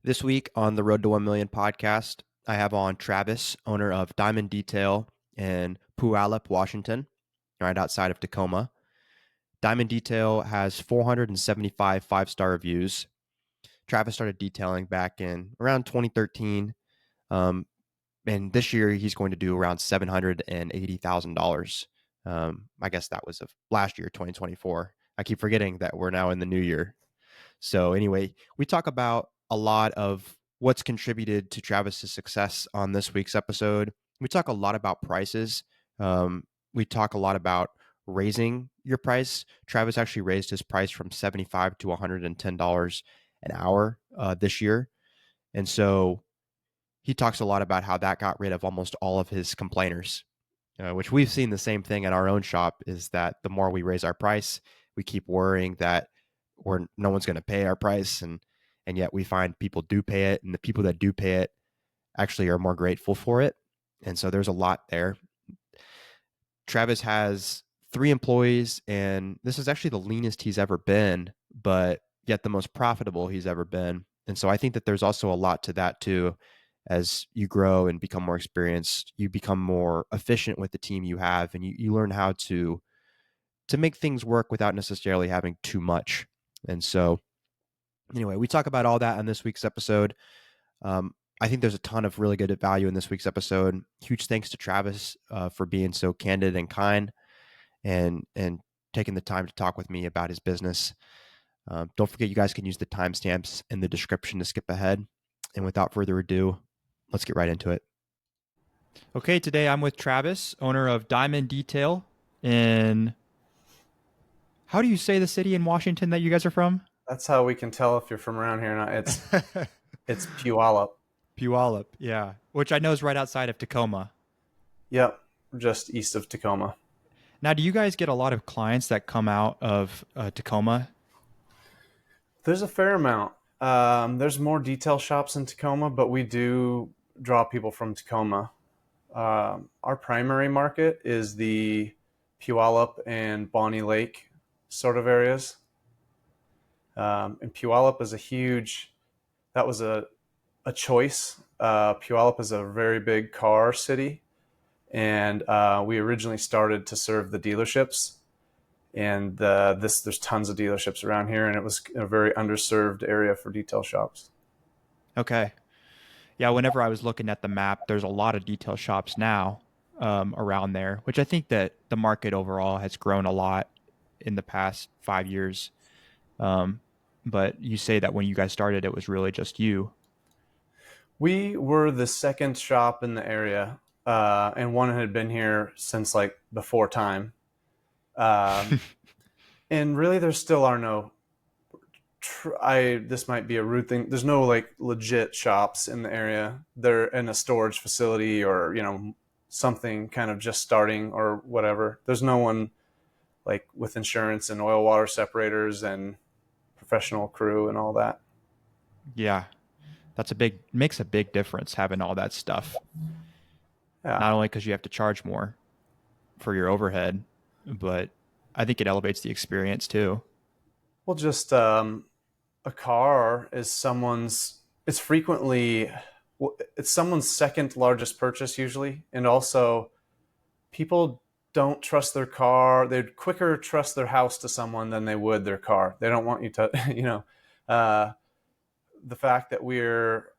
This week on the Road to 1 Million podcast, I have on Travis, owner of Diamond Detail in Puyallup, Washington, right outside of Tacoma. Diamond Detail has 475 five-star reviews. Travis started detailing back in around 2013. Um, and this year he's going to do around $780,000. I guess that was of last year, 2024. I keep forgetting that we're now in the new year. So anyway, we talk about a lot of what's contributed to Travis's success on this week's episode. We talk a lot about prices. We talk a lot about raising your price. Travis actually raised his price from $75 to $110 an hour this year. And so he talks a lot about how that got rid of almost all of his complainers, which we've seen the same thing in our own shop, is that the more we raise our price, we keep worrying that no one's going to pay our price, and yet we find people do pay it, and the people that do pay it actually are more grateful for it. And so there's a lot there. Travis has 3 employees, and this is actually the leanest he's ever been, but yet the most profitable he's ever been. And so I think that there's also a lot to that too. As you grow and become more experienced, you become more efficient with the team you have, and you learn how to make things work without necessarily having too much. And so anyway, we talk about all that on this week's episode. I think there's a ton of really good value in this week's episode. Huge thanks to Travis for being so candid and kind, and taking the time to talk with me about his business. Don't forget, you guys can use the timestamps in the description to skip ahead. And without further ado, let's get right into it. Okay, today I'm with Travis, owner of Diamond Detail in, how do you say the city in Washington that you guys are from? That's how we can tell if you're from around here or not. It's Puyallup. Puyallup, yeah, which I know is right outside of Tacoma. Yep, just east of Tacoma. Now, do you guys get a lot of clients that come out of Tacoma? There's a fair amount. There's more detail shops in Tacoma, but we do draw people from Tacoma. Our primary market is the Puyallup and Bonnie Lake sort of areas. And Puyallup is that was a choice. Puyallup is a very big car city, and we originally started to serve the dealerships. And there's tons of dealerships around here, and it was a very underserved area for detail shops. Okay. Yeah, whenever I was looking at the map, there's a lot of detail shops now around there, which I think that the market overall has grown a lot in the past 5 years. But you say that when you guys started, it was really just you. We were the second shop in the area, and one had been here since like before time. And really, there still are no. This might be a rude thing. There's no like legit shops in the area. They're in a storage facility, or something kind of just starting or whatever. There's no one like with insurance and oil water separators and professional crew and all that. Yeah, makes a big difference having all that stuff. Yeah. Not only because you have to charge more for your overhead, but I think it elevates the experience too. Well, just a car is it's frequently, it's someone's second largest purchase usually. And also people don't trust their car. They'd quicker trust their house to someone than they would their car. They don't want you to, uh, the fact that we're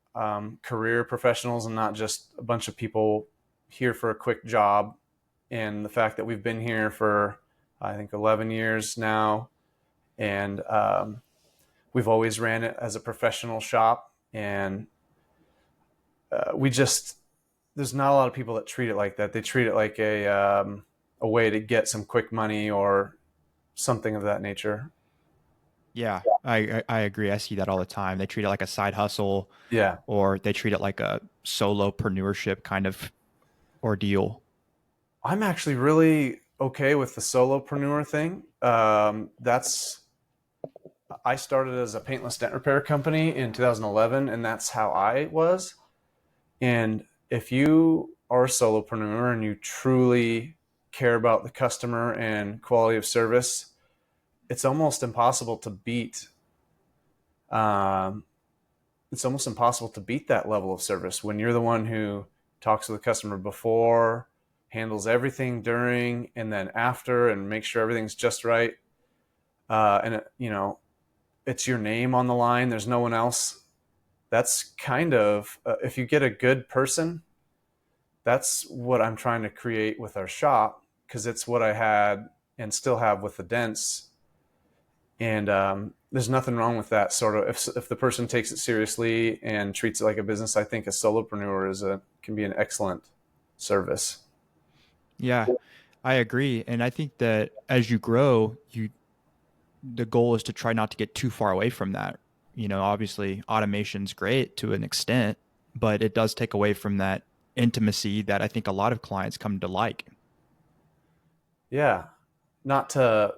career professionals and not just a bunch of people here for a quick job, and the fact that we've been here for, I think, 11 years now, and we've always ran it as a professional shop, and there's not a lot of people that treat it like that. They treat it like a way to get some quick money or something of that nature. Yeah, I agree. I see that all the time. They treat it like a side hustle, Yeah. or they treat it like a solopreneurship kind of ordeal. I'm actually really okay with the solopreneur thing. I started as a paintless dent repair company in 2011, and that's how I was. And if you are a solopreneur and you truly care about the customer and quality of service, it's almost impossible to beat. It's it's almost impossible to beat that level of service when you're the one who talks to the customer before, handles everything during and then after, and make sure everything's just right. And it's your name on the line. There's no one else. That's kind of, if you get a good person, that's what I'm trying to create with our shop, because it's what I had and still have with the Dents. And there's nothing wrong with that sort of. If the person takes it seriously and treats it like a business, I think a solopreneur can be an excellent service. Yeah, I agree. And I think that as you grow, the goal is to try not to get too far away from that. Obviously automation's great to an extent, but it does take away from that intimacy that I think a lot of clients come to like. Yeah, not to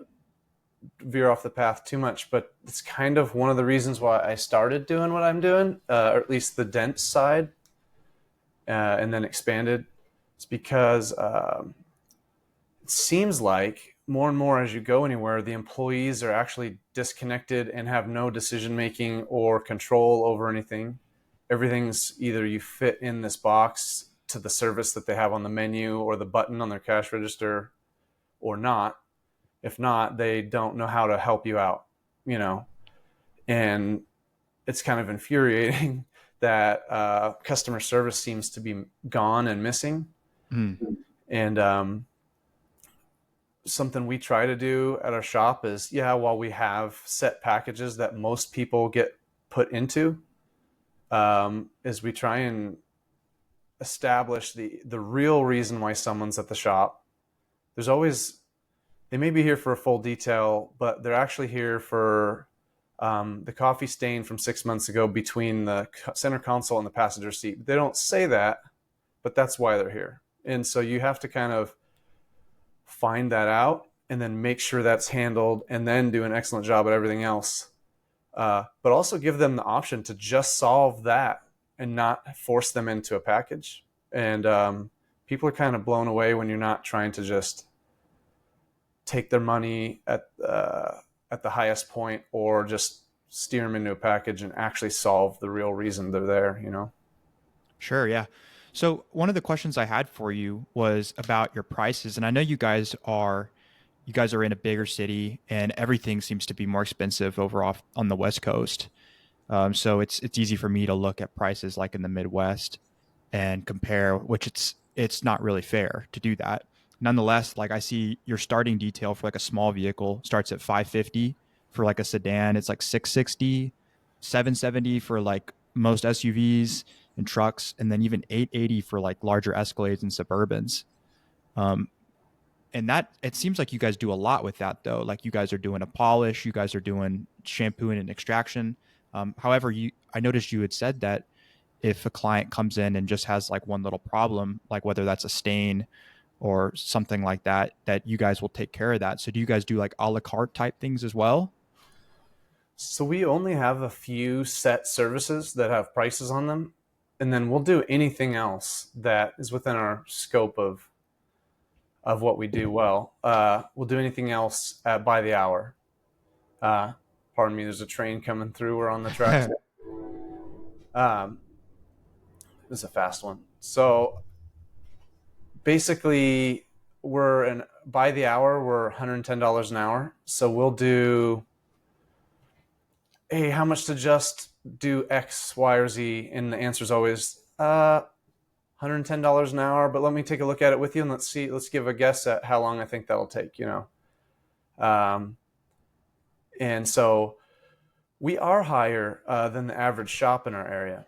veer off the path too much, but it's kind of one of the reasons why I started doing what I'm doing, or at least the Dent side, and then expanded. It's because it seems like more and more as you go anywhere, the employees are actually disconnected and have no decision making or control over anything. Everything's either you fit in this box to the service that they have on the menu or the button on their cash register or not. If not, they don't know how to help you out, you know? And it's kind of infuriating that customer service seems to be gone and missing. Mm. And something we try to do at our shop is, while we have set packages that most people get put into, is we try and establish the real reason why someone's at the shop. There's always, they may be here for a full detail, but they're actually here for the coffee stain from 6 months ago between the center console and the passenger seat. They don't say that, but that's why they're here. And so you have to kind of find that out and then make sure that's handled and then do an excellent job at everything else. But also give them the option to just solve that and not force them into a package. And people are kind of blown away when you're not trying to just take their money at the highest point or just steer them into a package and actually solve the real reason they're there, you know? Sure, yeah. So one of the questions I had for you was about your prices, and I know you guys are in a bigger city, and everything seems to be more expensive over off on the West Coast. So it's easy for me to look at prices like in the Midwest and compare, which it's not really fair to do that. Nonetheless, like I see your starting detail for like a small vehicle starts at 550 for like a sedan. It's like 660, 770 for like most SUVs and trucks, and then even 880 for like larger Escalades and Suburbans. Um, and that it seems like you guys do a lot with that though. Like you guys are doing a polish, you guys are doing shampooing and extraction. However, I noticed you had said that if a client comes in and just has like one little problem, like whether that's a stain or something like that, that you guys will take care of that. So do you guys do like a la carte type things as well? So we only have a few set services that have prices on them, and then we'll do anything else that is within our scope of what we do well. We'll do anything else by the hour. Uh, Pardon me, there's a train coming through. We're on the tracks. Um, this is a fast one. So basically, by the hour, we're $110 an hour. So we'll do, hey, how much to just do X, Y, or Z? And the answer is always $110 an hour. But let me take a look at it with you and let's give a guess at how long I think that'll take, you know? And so we are higher than the average shop in our area.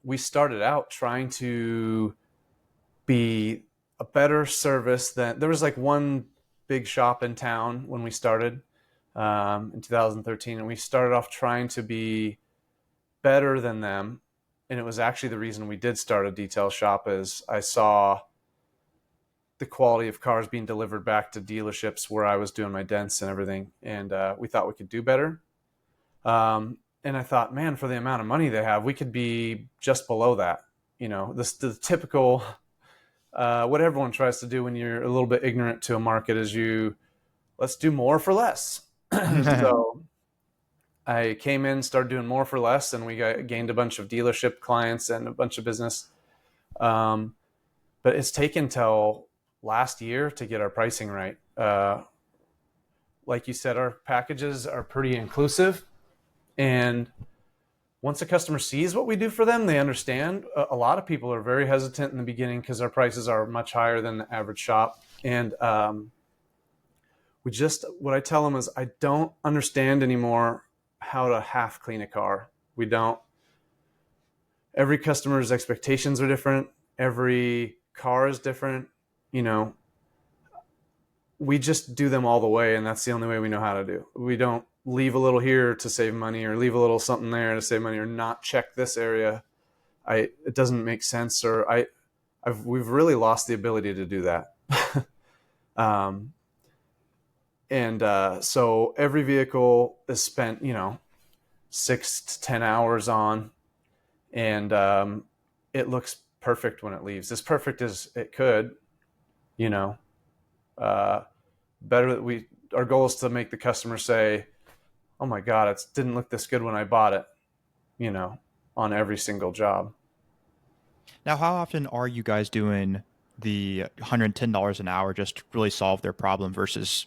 We started out trying to be a better service than, there was like one big shop in town when we started in 2013, and we started off trying to be better than them. And it was actually the reason we did start a detail shop, is I saw the quality of cars being delivered back to dealerships where I was doing my dents and everything. And we thought we could do better. And I thought, man, for the amount of money they have, we could be just below that. You know, the typical, what everyone tries to do when you're a little bit ignorant to a market is let's do more for less. So I came in, started doing more for less, and we gained a bunch of dealership clients and a bunch of business. Um, but it's taken till last year to get our pricing right. Like you said, our packages are pretty inclusive, and once a customer sees what we do for them, they understand. A lot of people are very hesitant in the beginning because our prices are much higher than the average shop. And what I tell them is, I don't understand anymore how to half clean a car. We don't. Every customer's expectations are different. Every car is different. You know, we just do them all the way, and that's the only way we know how to do. We don't leave a little here to save money, or leave a little something there to save money, or not check this area. It doesn't make sense, or we've really lost the ability to do that. um, and so every vehicle is spent, 6 to 10 hours on, and it looks perfect when it leaves, as perfect as it could. You know, uh, better that our goal is to make the customer say, "Oh my God, it didn't look this good when I bought it," on every single job. Now, how often are you guys doing the $110 an hour just to really solve their problem versus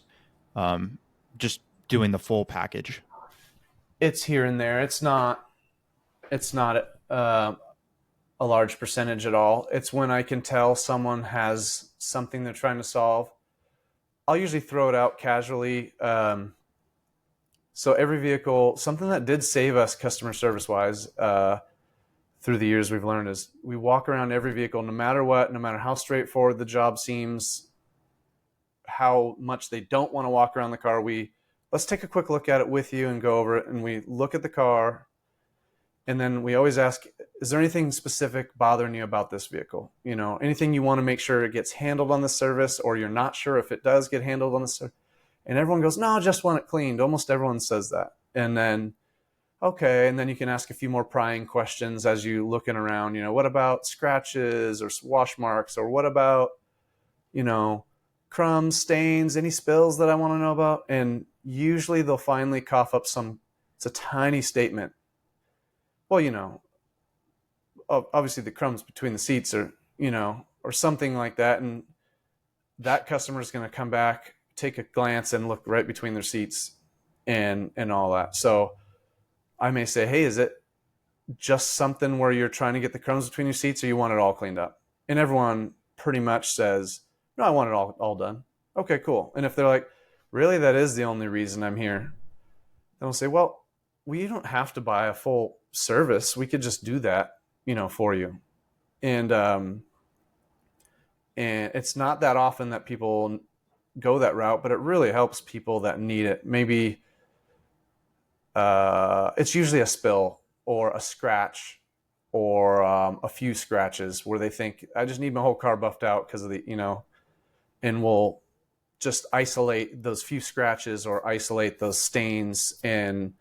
um, just doing the full package? It's here and there. It's not a large percentage at all. It's when I can tell someone has something they're trying to solve. I'll usually throw it out casually. So every vehicle, something that did save us customer service wise, through the years we've learned, is we walk around every vehicle, no matter what, no matter how straightforward the job seems, how much they don't want to walk around the car. Let's take a quick look at it with you and go over it. And we look at the car, and then we always ask, is there anything specific bothering you about this vehicle? Anything you want to make sure it gets handled on the service, or you're not sure if it does get handled on the service? And everyone goes, no, just want it cleaned. Almost everyone says that. And then, okay. And then you can ask a few more prying questions as you looking around, what about scratches or wash marks? Or what about, crumbs, stains, any spills that I want to know about? And usually they'll finally cough up it's a tiny statement. Well, obviously the crumbs between the seats, or something like that. And that customer is going to come back, take a glance, and look right between their seats and all that. So I may say, hey, is it just something where you're trying to get the crumbs between your seats, or you want it all cleaned up? And everyone pretty much says, no, I want it all done. Okay, cool. And if they're like, really, that is the only reason I'm here, then we'll say, well, we don't have to buy a full service. We could just do that, for you. And it's not that often that people go that route, but it really helps people that need it. Maybe it's usually a spill or a scratch, or a few scratches where they think, I just need my whole car buffed out because of and we'll just isolate those few scratches or isolate those stains, and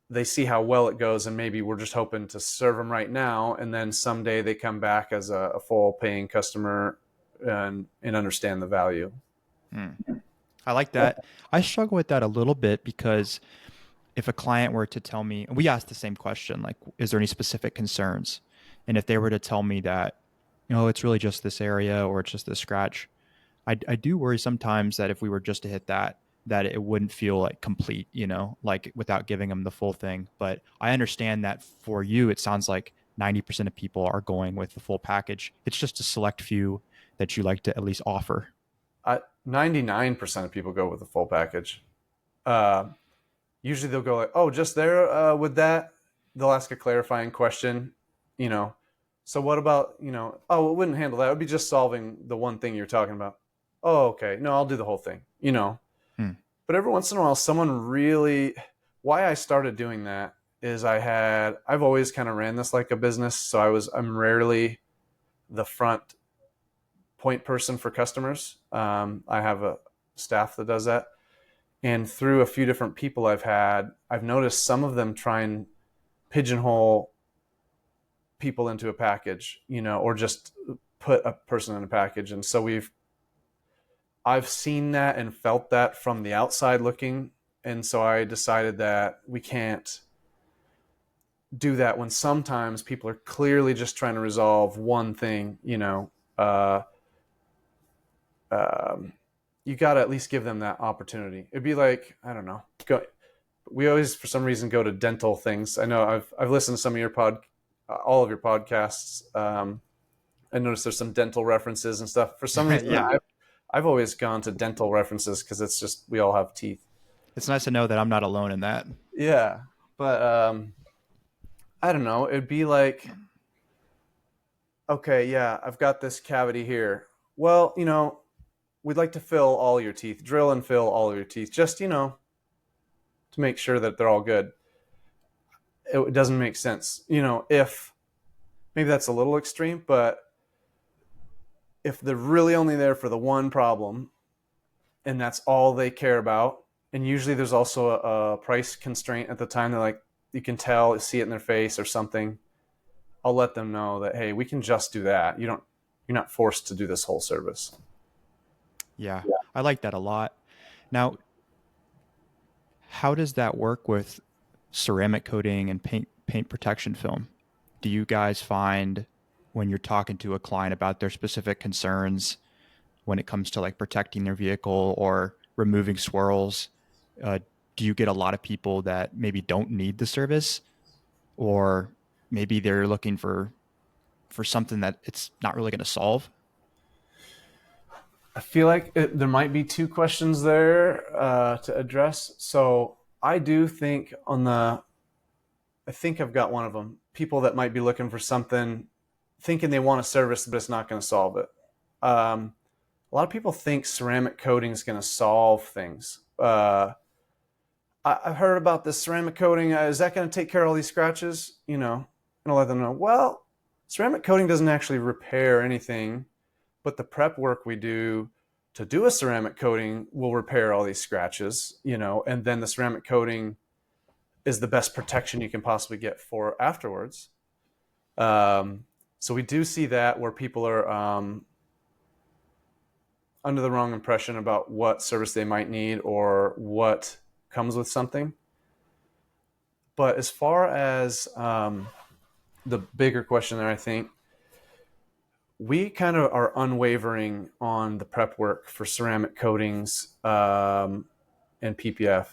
they see how well it goes, and maybe we're just hoping to serve them right now, and then someday they come back as a full paying customer and understand the value. I like that. I struggle with that a little bit because if a client were to tell me, and we asked the same question, like, is there any specific concerns? And if they were to tell me that, it's really just this area or it's just this scratch, I do worry sometimes that if we were just to hit that it wouldn't feel like complete, like without giving them the full thing. But I understand that for you, it sounds like 90% of people are going with the full package. It's just a select few that you like to at least offer. 99% of people go with the full package. Usually they'll go like, oh, just there with that. They'll ask a clarifying question, So what about, oh, it wouldn't handle that. It would be just solving the one thing you're talking about. Oh, okay. No, I'll do the whole thing, Hmm. But every once in a while, why I started doing that is I've always kind of ran this like a business. So I'm rarely the front point person for customers. I have a staff that does that. And through a few different people I've noticed some of them try and pigeonhole people into a package, or just put a person in a package. And so I've seen that and felt that from the outside looking. And so I decided that we can't do that when sometimes people are clearly just trying to resolve one thing, uh, you got to at least give them that opportunity. It'd be like, I don't know, we always for some reason go to dental things. I know I've listened to some of your all of your podcasts. I noticed there's some dental references and stuff. For some reason, Yeah. I've always gone to dental references because it's just we all have teeth. It's nice to know that I'm not alone in that. Yeah, but I don't know. It'd be like, okay, yeah, I've got this cavity here. Well, we'd like to fill all your teeth, drill and fill all of your teeth, just to make sure that they're all good. It doesn't make sense, if maybe that's a little extreme, but if they're really only there for the one problem and that's all they care about, and usually there's also a price constraint at the time, they're like, you can tell, see it in their face or something. I'll let them know that, hey, we can just do that. You're not forced to do this whole service. Yeah, I like that a lot. Now, how does that work with ceramic coating and paint protection film? Do you guys find when you're talking to a client about their specific concerns when it comes to like protecting their vehicle or removing swirls, uh, do you get a lot of people that maybe don't need the service, or maybe they're looking for something that it's not really going to solve? I feel like there might be two questions there to address. So I do think I think I've got one of them. People that might be looking for something, thinking they want a service, but it's not going to solve it. A lot of people think ceramic coating is going to solve things. I've heard about this ceramic coating. Is that going to take care of all these scratches? And I'll let them know, well, ceramic coating doesn't actually repair anything, but the prep work we do to do a ceramic coating will repair all these scratches, and then the ceramic coating is the best protection you can possibly get for afterwards. So we do see that where people are under the wrong impression about what service they might need or what comes with something. But as far as the bigger question there, I think we kind of are unwavering on the prep work for ceramic coatings and PPF.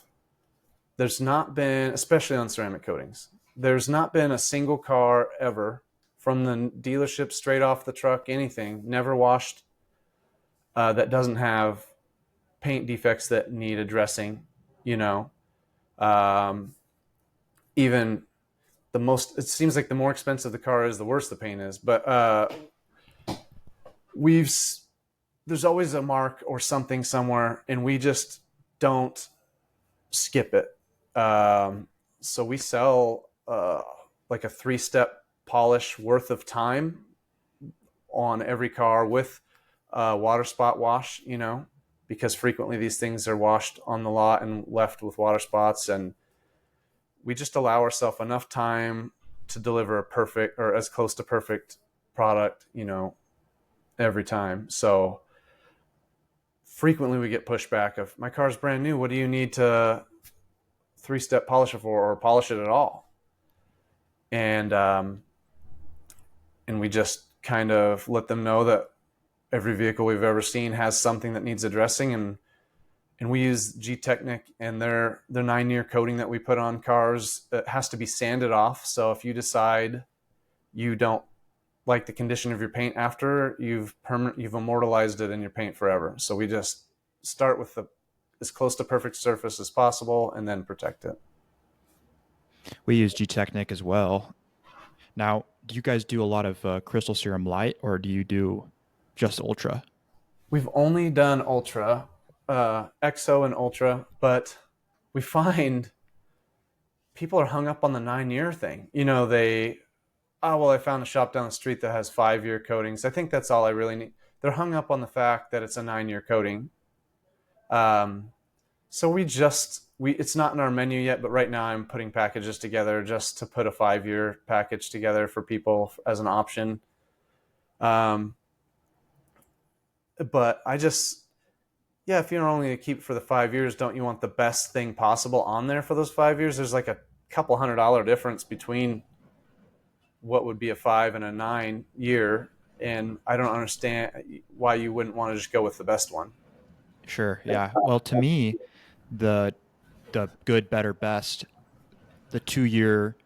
There's not been, especially on ceramic coatings, there's not been a single car ever from the dealership straight off the truck, anything, never washed, that doesn't have paint defects that need addressing, um, even it seems like the more expensive the car is, the worse the paint is. But there's always a mark or something somewhere, and we just don't skip it. So we sell like a 3-step polish worth of time on every car with water spot wash, because frequently these things are washed on the lot and left with water spots, and we just allow ourselves enough time to deliver a perfect or as close to perfect product, every time. So frequently we get pushback of, my car's brand new, what do you need to 3-step polish it for, or polish it at all? And we just kind of let them know that every vehicle we've ever seen has something that needs addressing, and we use G-Technic and their 9-year coating that we put on cars. It has to be sanded off. So if you decide you don't like the condition of your paint after, you've immortalized it in your paint forever. So we just start with as close to perfect surface as possible and then protect it. We use G-Technic as well. Now, do you guys do a lot of Crystal Serum Light, or do you do just Ultra? We've only done Ultra, XO and Ultra, but we find people are hung up on the 9-year thing. I found a shop down the street that has 5-year coatings. I think that's all I really need. They're hung up on the fact that it's a 9-year coating. So it's not in our menu yet, but right now I'm putting packages together just to put a 5-year package together for people as an option. But Yeah, if you're only to keep for the 5 years, don't you want the best thing possible on there for those 5 years? There's like a couple $100 difference between what would be a 5 and a 9 year, and I don't understand why you wouldn't want to just go with the best one. Sure. Yeah. Well, to me, the the good, better, best, the 2 year,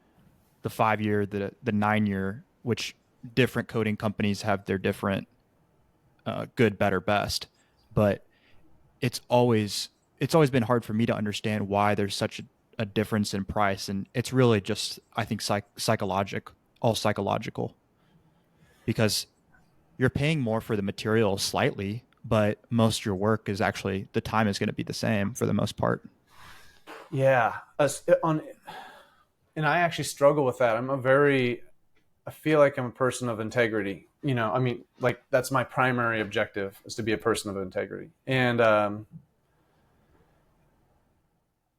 the 5 year, the 9 year, which different coating companies have their different good, better, best. But it's always it's always been hard for me to understand why there's such a difference in price, and it's really just I think all psychological, because you're paying more for the material slightly, but most of your work is actually the time is going to be the same for the most part. Yeah, and I actually struggle with that. I feel like I'm a person of integrity. I mean, like that's my primary objective is to be a person of integrity, and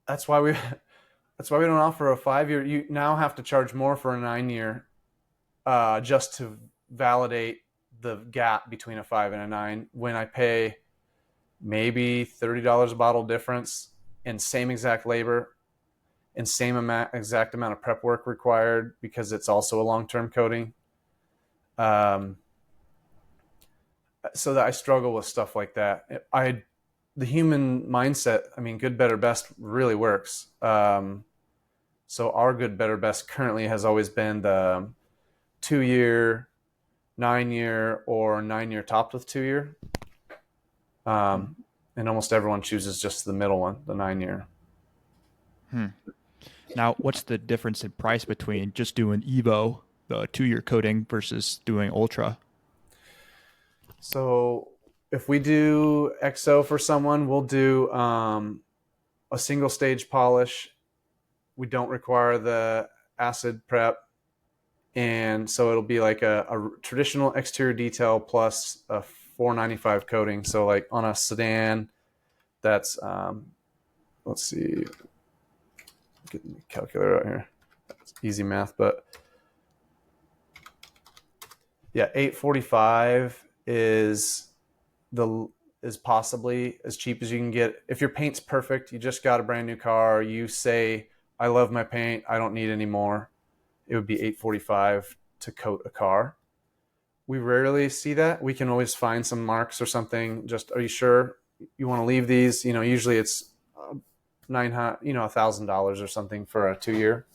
that's why we that's why we don't offer a 5 year. You now have to charge more for a 9 year, just to validate the gap between a 5 and a 9. When I pay maybe $30 a bottle difference and same exact labor and exact amount of prep work required because it's also a long term coating. Um, so that I struggle with stuff like that. The human mindset. I mean, good, better, best really works. So our good, better, best currently has always been the 2 year, 9 year, or 9 year topped with 2 year. Hmm. And almost everyone chooses just the middle one, the 9 year. Hmm. Now, what's the difference in price between just doing Evo, the 2 year coating, versus doing Ultra? So if we do XO for someone, we'll do a single stage polish. We don't require the acid prep. And so it'll be like a traditional exterior detail plus a 495 coating. So like on a sedan, that's, let's see, get the calculator out here. It's easy math, but yeah, 845 the is possibly as cheap as you can get. If your paint's perfect, you just got a brand new car, you say, I love my paint, I don't need any more, it would be 845 to coat a car. We rarely see that. We can always find some marks or something. Just, are you sure you want to leave these? Usually it's 900, $1,000 or something for a 2 year.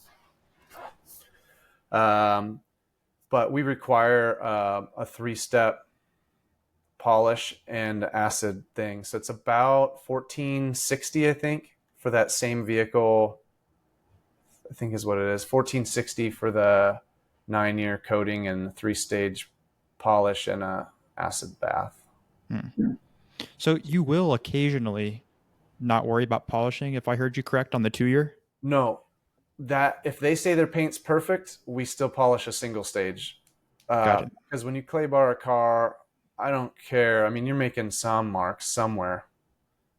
But we require a 3-step polish and acid thing. So it's about 1460, I think, for that same vehicle. I think is what it is. 1460 for the 9 year coating and 3-stage polish and a acid bath. Hmm. So you will occasionally not worry about polishing, if I heard you correct, on the 2 year? No, that if they say their paint's perfect, we still polish a single stage. Got it. Because when you clay bar a car, I don't care. I mean, you're making some marks somewhere.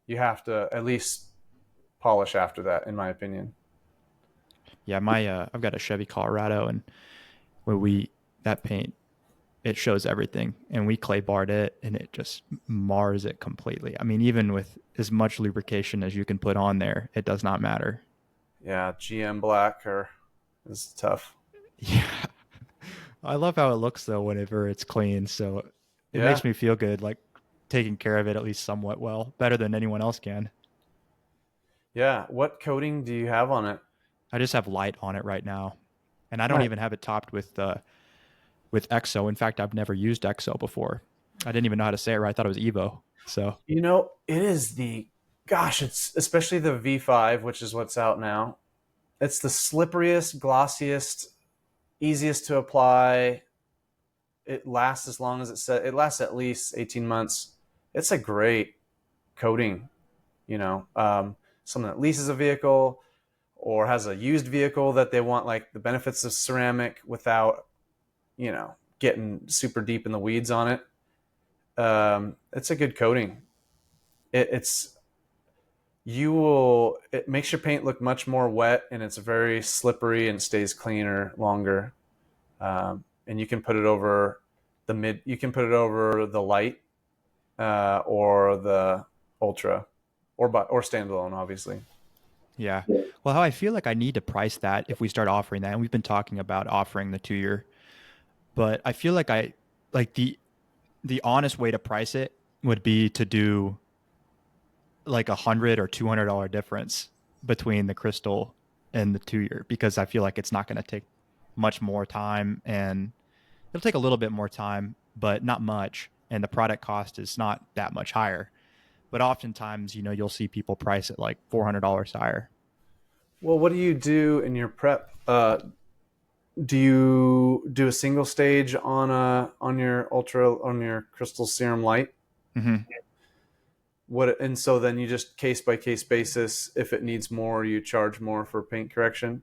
You have to at least polish after that, in my opinion. Yeah, my I've got a Chevy Colorado, and when we that paint, it shows everything, and we clay barred it, and it just mars it completely. I mean, even with as much lubrication as you can put on there, it does not matter. Yeah, GM black or is tough. Yeah. I love how it looks though whenever it's clean, so it Yeah, makes me feel good, like taking care of it at least somewhat well, better than anyone else can. yeah. What coating do you have on it? I just have light on it right now, and I don't Nice. even have it topped with EXO. In fact, I've never used EXO before. I didn't even know how to say it right. I thought it was Evo. So It is gosh, it's especially the V5, which is what's out now. It's the slipperiest, glossiest, easiest to apply. It lasts as long as it said. It lasts at least 18 months. It's a great coating. Someone that leases a vehicle or has a used vehicle that they want like the benefits of ceramic without, getting super deep in the weeds on it. It's a good coating. It's it makes your paint look much more wet, and it's very slippery and stays cleaner longer. And you can put it over you can put it over the light, or the Ultra, or standalone, obviously. Yeah. Well, how I feel like I need to price that if we start offering that, and we've been talking about offering the 2 year, but I feel like I like the honest way to price it would be to do like $100 or $200 difference between the crystal and the 2 year, because I feel like it's not going to take much more time, and it'll take a little bit more time, but not much. And the product cost is not that much higher. But oftentimes, you'll see people price it like $400 higher. Well, what do you do in your prep? Do you do a single stage on your ultra on your crystal serum light? Mm-hmm. What, and so then you just case by case basis. If it needs more, you charge more for paint correction.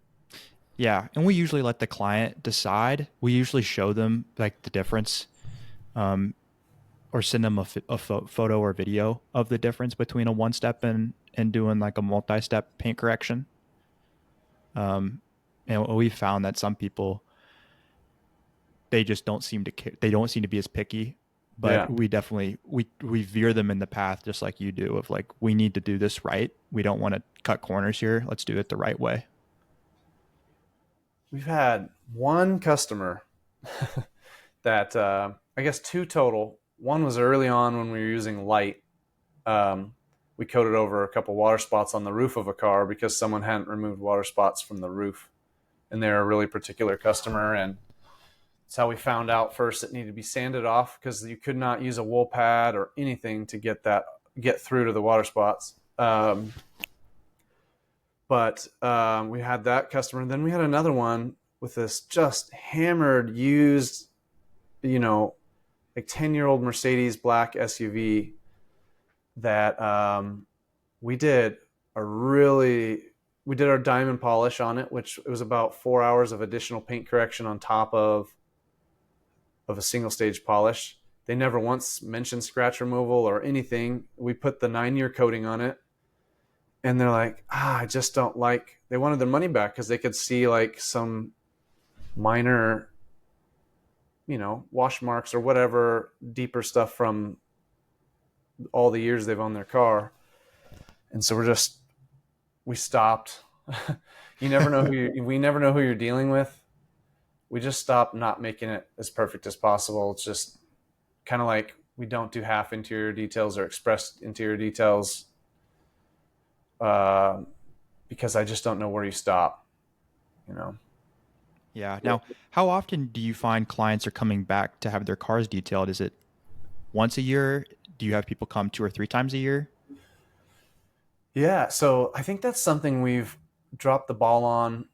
Yeah, and we usually let the client decide. We usually show them like the difference, um, or send them a photo or video of the difference between a one step and doing like a multi step paint correction. Um, and we found that some people, they just don't seem to care. They don't seem to be as picky. But Yeah, we definitely we veer them in the path just like you do, of like, we need to do this right. We don't want to cut corners here. Let's do it the right way. we've had one customer that I guess two total. One was early on when we were using light. Um, we coated over a couple water spots on the roof of a car because someone hadn't removed water spots from the roof, and they're a really particular customer. And it's how we found out first it needed to be sanded off because you could not use a wool pad or anything to get through to the water spots. But we had that customer, and then we had another one with this just hammered used, you know, like 10-year-old Mercedes black SUV that we did a really we did our diamond polish on it, which it was about 4 hours of additional paint correction on top of a single stage polish. They never once mentioned scratch removal or anything. We put the 9-year coating on it, and they're like, I just don't like. They wanted their money back because they could see like some minor, wash marks or whatever deeper stuff from all the years they've owned their car. And so we stopped. You never know we never know who you're dealing with. We just stopped, not making it as perfect as possible. It's just kind of like we don't do half interior details or express interior details, uh, because I just don't know where you stop. You know, Yeah. Now, how often do you find clients are coming back to have their cars detailed? Is it once a year? Do you have people come 2 or 3 times a year? yeah. So I think that's something we've dropped the ball on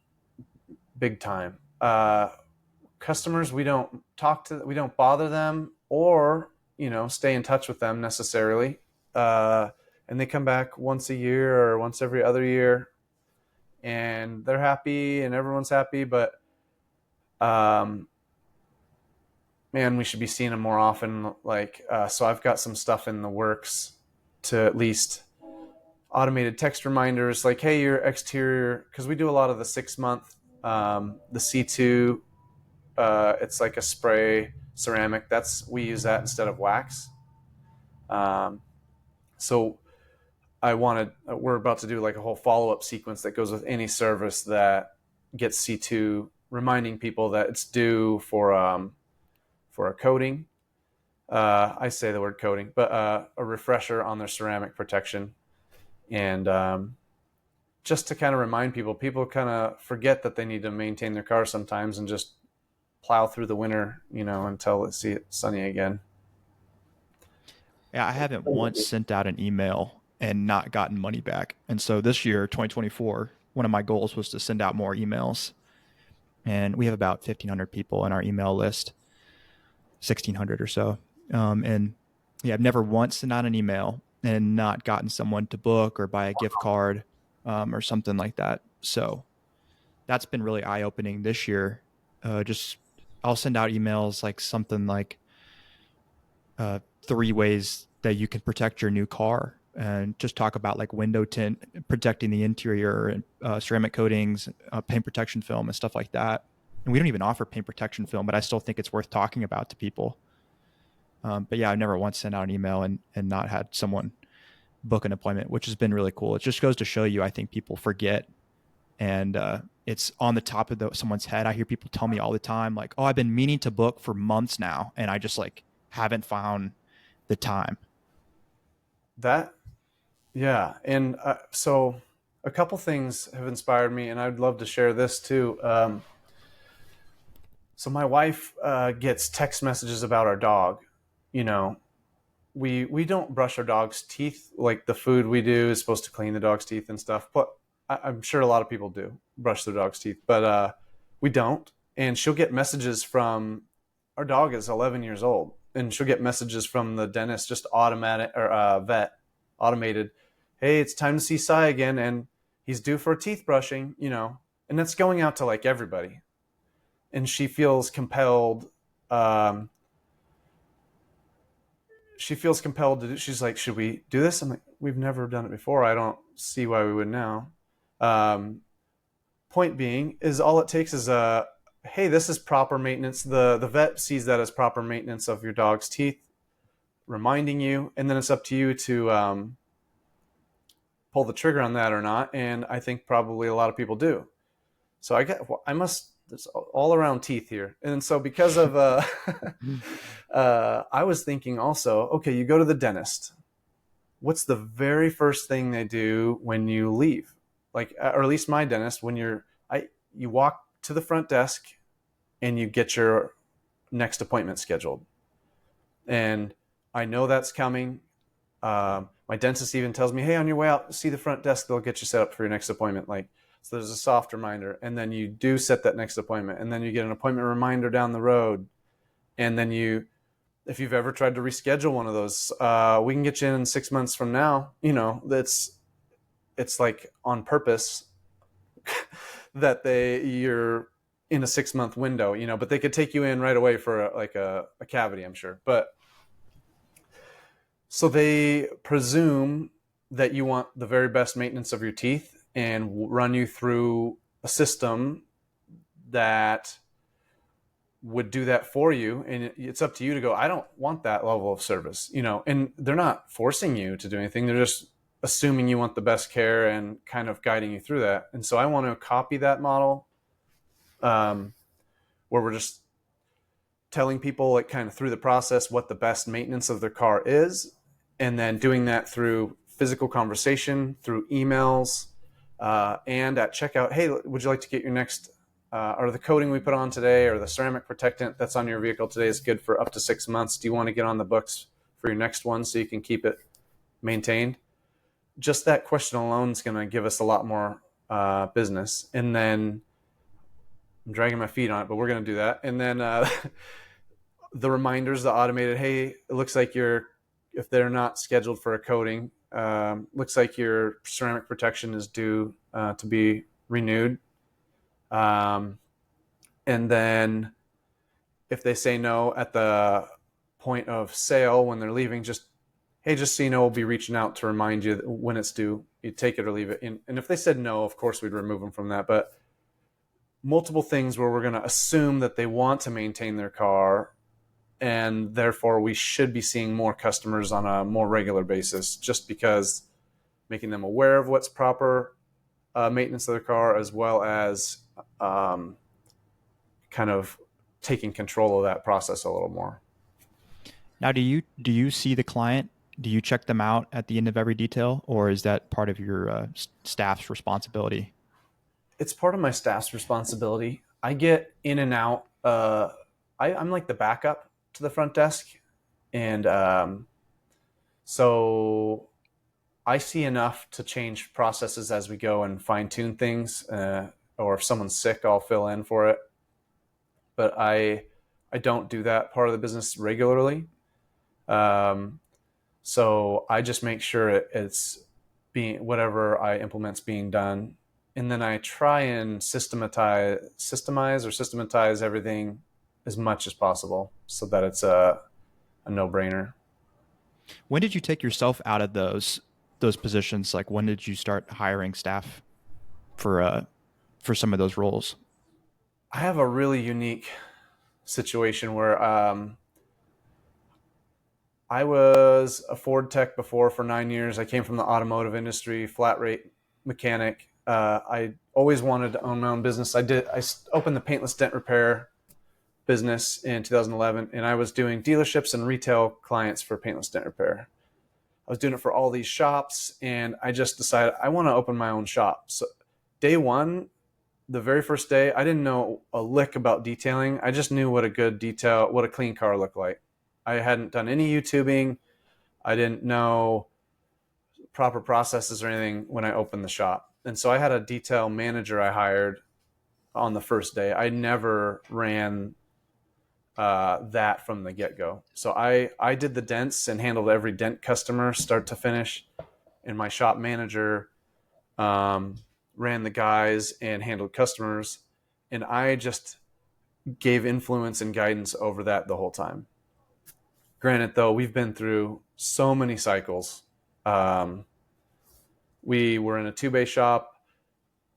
big time. Customers, we don't bother them or stay in touch with them necessarily, and they come back once a year or once every other year, and they're happy and everyone's happy. But um, man, we should be seeing them more often. Like, so I've got some stuff in the works to at least automated text reminders like, hey, your exterior, because we do a lot of the 6 month, the C2. It's like a spray ceramic. We use that instead of wax. Um, so we're about to do like a whole follow up sequence that goes with any service that gets C2, reminding people that it's due for a coating. I say the word coating, but a refresher on their ceramic protection, and just to kind of remind people. People kind of forget that they need to maintain their car sometimes, and just plow through the winter, until they see it sunny again. Yeah, I haven't once sent out an email and not gotten money back. And so this year, 2024, one of my goals was to send out more emails. And we have about 1,500 people in our email list, 1,600 or so. And yeah, I've never once sent out an email and not gotten someone to book or buy a gift card, or something like that. So that's been really eye opening this year. Just I'll send out emails like something like 3 ways that you can protect your new car, and just talk about like window tint, protecting the interior, and ceramic coatings, paint protection film, and stuff like that. And we don't even offer paint protection film, but I still think it's worth talking about to people. But yeah, I've never once sent out an email and not had someone book an appointment, which has been really cool. It just goes to show you, I think people forget, and it's on the top of someone's head. I hear people tell me all the time, like, "Oh, I've been meaning to book for months now, and I just like haven't found the time." That, yeah. And so a couple things have inspired me, and I'd love to share this too. So my wife gets text messages about our dog. You know, we don't brush our dog's teeth. Like the food we do is supposed to clean the dog's teeth and stuff, but I'm sure a lot of people do brush their dog's teeth, but we don't. And she'll get messages from, our dog is 11 years old, and she'll get messages from the dentist, just automatic, or vet, automated. Hey, it's time to see Cy again, and he's due for a teeth brushing, and that's going out to like everybody. And she feels compelled. Um, she feels compelled to do. She's like, should we do this? I'm like, we've never done it before. I don't see why we would now. Um, Point being is, all it takes is a, hey, this is proper maintenance. The vet sees that as proper maintenance of your dog's teeth, reminding you, and then it's up to you to pull the trigger on that or not. And I think probably a lot of people do. So I must, there's all around teeth here. And so because of, I was thinking also, okay, you go to the dentist. What's the very first thing they do when you leave? Like, or at least my dentist, you walk to the front desk and you get your next appointment scheduled. And I know that's coming. My dentist even tells me, hey, on your way out, see the front desk, they'll get you set up for your next appointment. Like, so there's a soft reminder, and then you do set that next appointment, and then you get an appointment reminder down the road. And then if you've ever tried to reschedule one of those, we can get you in 6 months from now. It's like on purpose that you're in a 6 month window, but they could take you in right away for a cavity, I'm sure. But so they presume that you want the very best maintenance of your teeth and run you through a system that would do that for you. And it's up to you to go, I don't want that level of service, and they're not forcing you to do anything. They're just assuming you want the best care and kind of guiding you through that. And so I want to copy that model, where we're just telling people, like, kind of through the process, what the best maintenance of their car is, and then doing that through physical conversation, through emails, and at checkout. Hey, would you like to get your next, or the coating we put on today, or the ceramic protectant that's on your vehicle today is good for up to 6 months. Do you want to get on the books for your next one so you can keep it maintained? Just that question alone is going to give us a lot more business. And then I'm dragging my feet on it, but we're going to do that. And then the reminders, the automated, hey, it looks like if they're not scheduled for a coating, looks like your ceramic protection is due to be renewed. And then if they say no at the point of sale when they're leaving, just, hey, just so you know, we'll be reaching out to remind you when it's due. You take it or leave it. And if they said no, of course we'd remove them from that. But multiple things where we're going to assume that they want to maintain their car, and therefore we should be seeing more customers on a more regular basis, just because making them aware of what's proper maintenance of their car, as well as kind of taking control of that process a little more. Now, do you see the client? Do you check them out at the end of every detail, or is that part of your staff's responsibility? It's part of my staff's responsibility. I get in and out. I'm like the backup to the front desk. And so I see enough to change processes as we go and fine tune things. Or if someone's sick, I'll fill in for it. But I don't do that part of the business regularly. So I just make sure it's whatever I implement's being done. And then I try and systematize everything as much as possible so that it's a no-brainer. When did you take yourself out of those positions? Like, when did you start hiring staff for some of those roles? I have a really unique situation where I was a Ford tech before for 9 years. I came from the automotive industry, flat rate mechanic. I always wanted to own my own business. I opened the Paintless Dent repair business in 2011, and I was doing dealerships and retail clients for Paintless Dent repair. I was doing it for all these shops, and I just decided I want to open my own shop. So day one, the very first day, I didn't know a lick about detailing. I just knew what what a clean car looked like. I hadn't done any YouTubing. I didn't know proper processes or anything when I opened the shop. And so I had a detail manager I hired on the first day. I never ran that from the get-go. So I did the dents and handled every dent customer start to finish. And my shop manager ran the guys and handled customers. And I just gave influence and guidance over that the whole time. Granted, though, we've been through so many cycles. We were in a 2-bay shop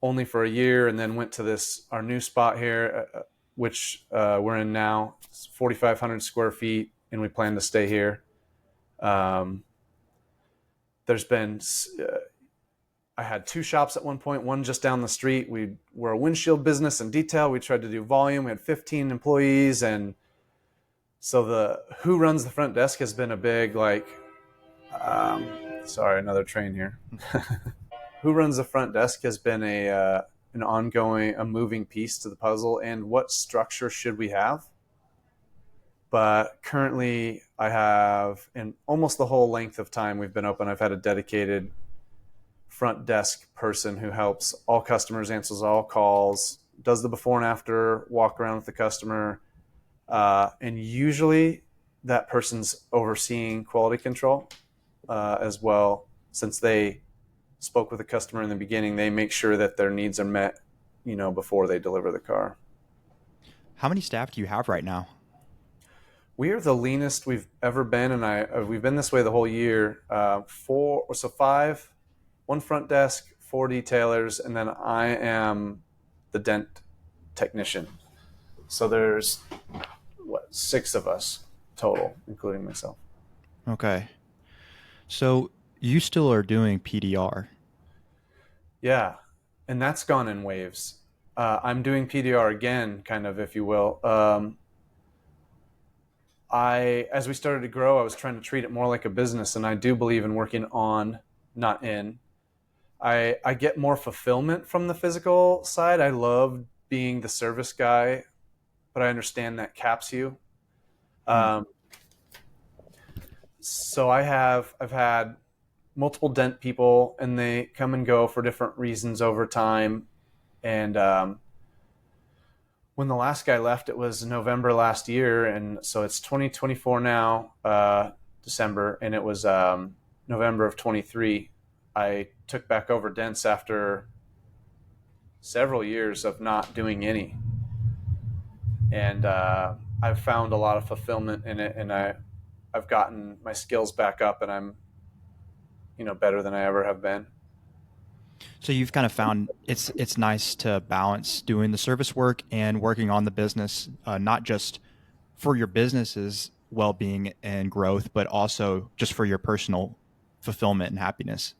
only for a year, and then went to our new spot here, which we're in now. It's 4,500 square feet, and we plan to stay here. There's been I had 2 shops at one point, one just down the street. We were a windshield business and detail. We tried to do volume. We had 15 employees, and so the who runs the front desk has been a big sorry, another train here. Who runs the front desk has been an ongoing, a moving piece to the puzzle, and what structure should we have? But currently I have, in almost the whole length of time we've been open, I've had a dedicated front desk person who helps all customers, answers all calls, does the before and after walk around with the customer. And usually that person's overseeing quality control as well. Since they spoke with the customer in the beginning, they make sure that their needs are met, before they deliver the car. How many staff do you have right now? We are the leanest we've ever been, and we've been this way the whole year. 5, 1 front desk, 4 detailers, and then I am the dent technician. So there's 6 of us total, including myself. Okay. So you still are doing PDR. Yeah, and that's gone in waves. I'm doing PDR again, kind of, if you will. As we started to grow, I was trying to treat it more like a business, and I do believe in working on, not in. I get more fulfillment from the physical side. I love being the service guy, but I understand that caps you. So I've had multiple dent people, and they come and go for different reasons over time. And when the last guy left, it was November last year, and so it's 2024 now, December, and it was November of 23. I took back over dents after several years of not doing any, and I've found a lot of fulfillment in it, and I've gotten my skills back up, and I'm better than I ever have been. So you've kind of found it's nice to balance doing the service work and working on the business, not just for your business's well-being and growth, but also just for your personal fulfillment and happiness.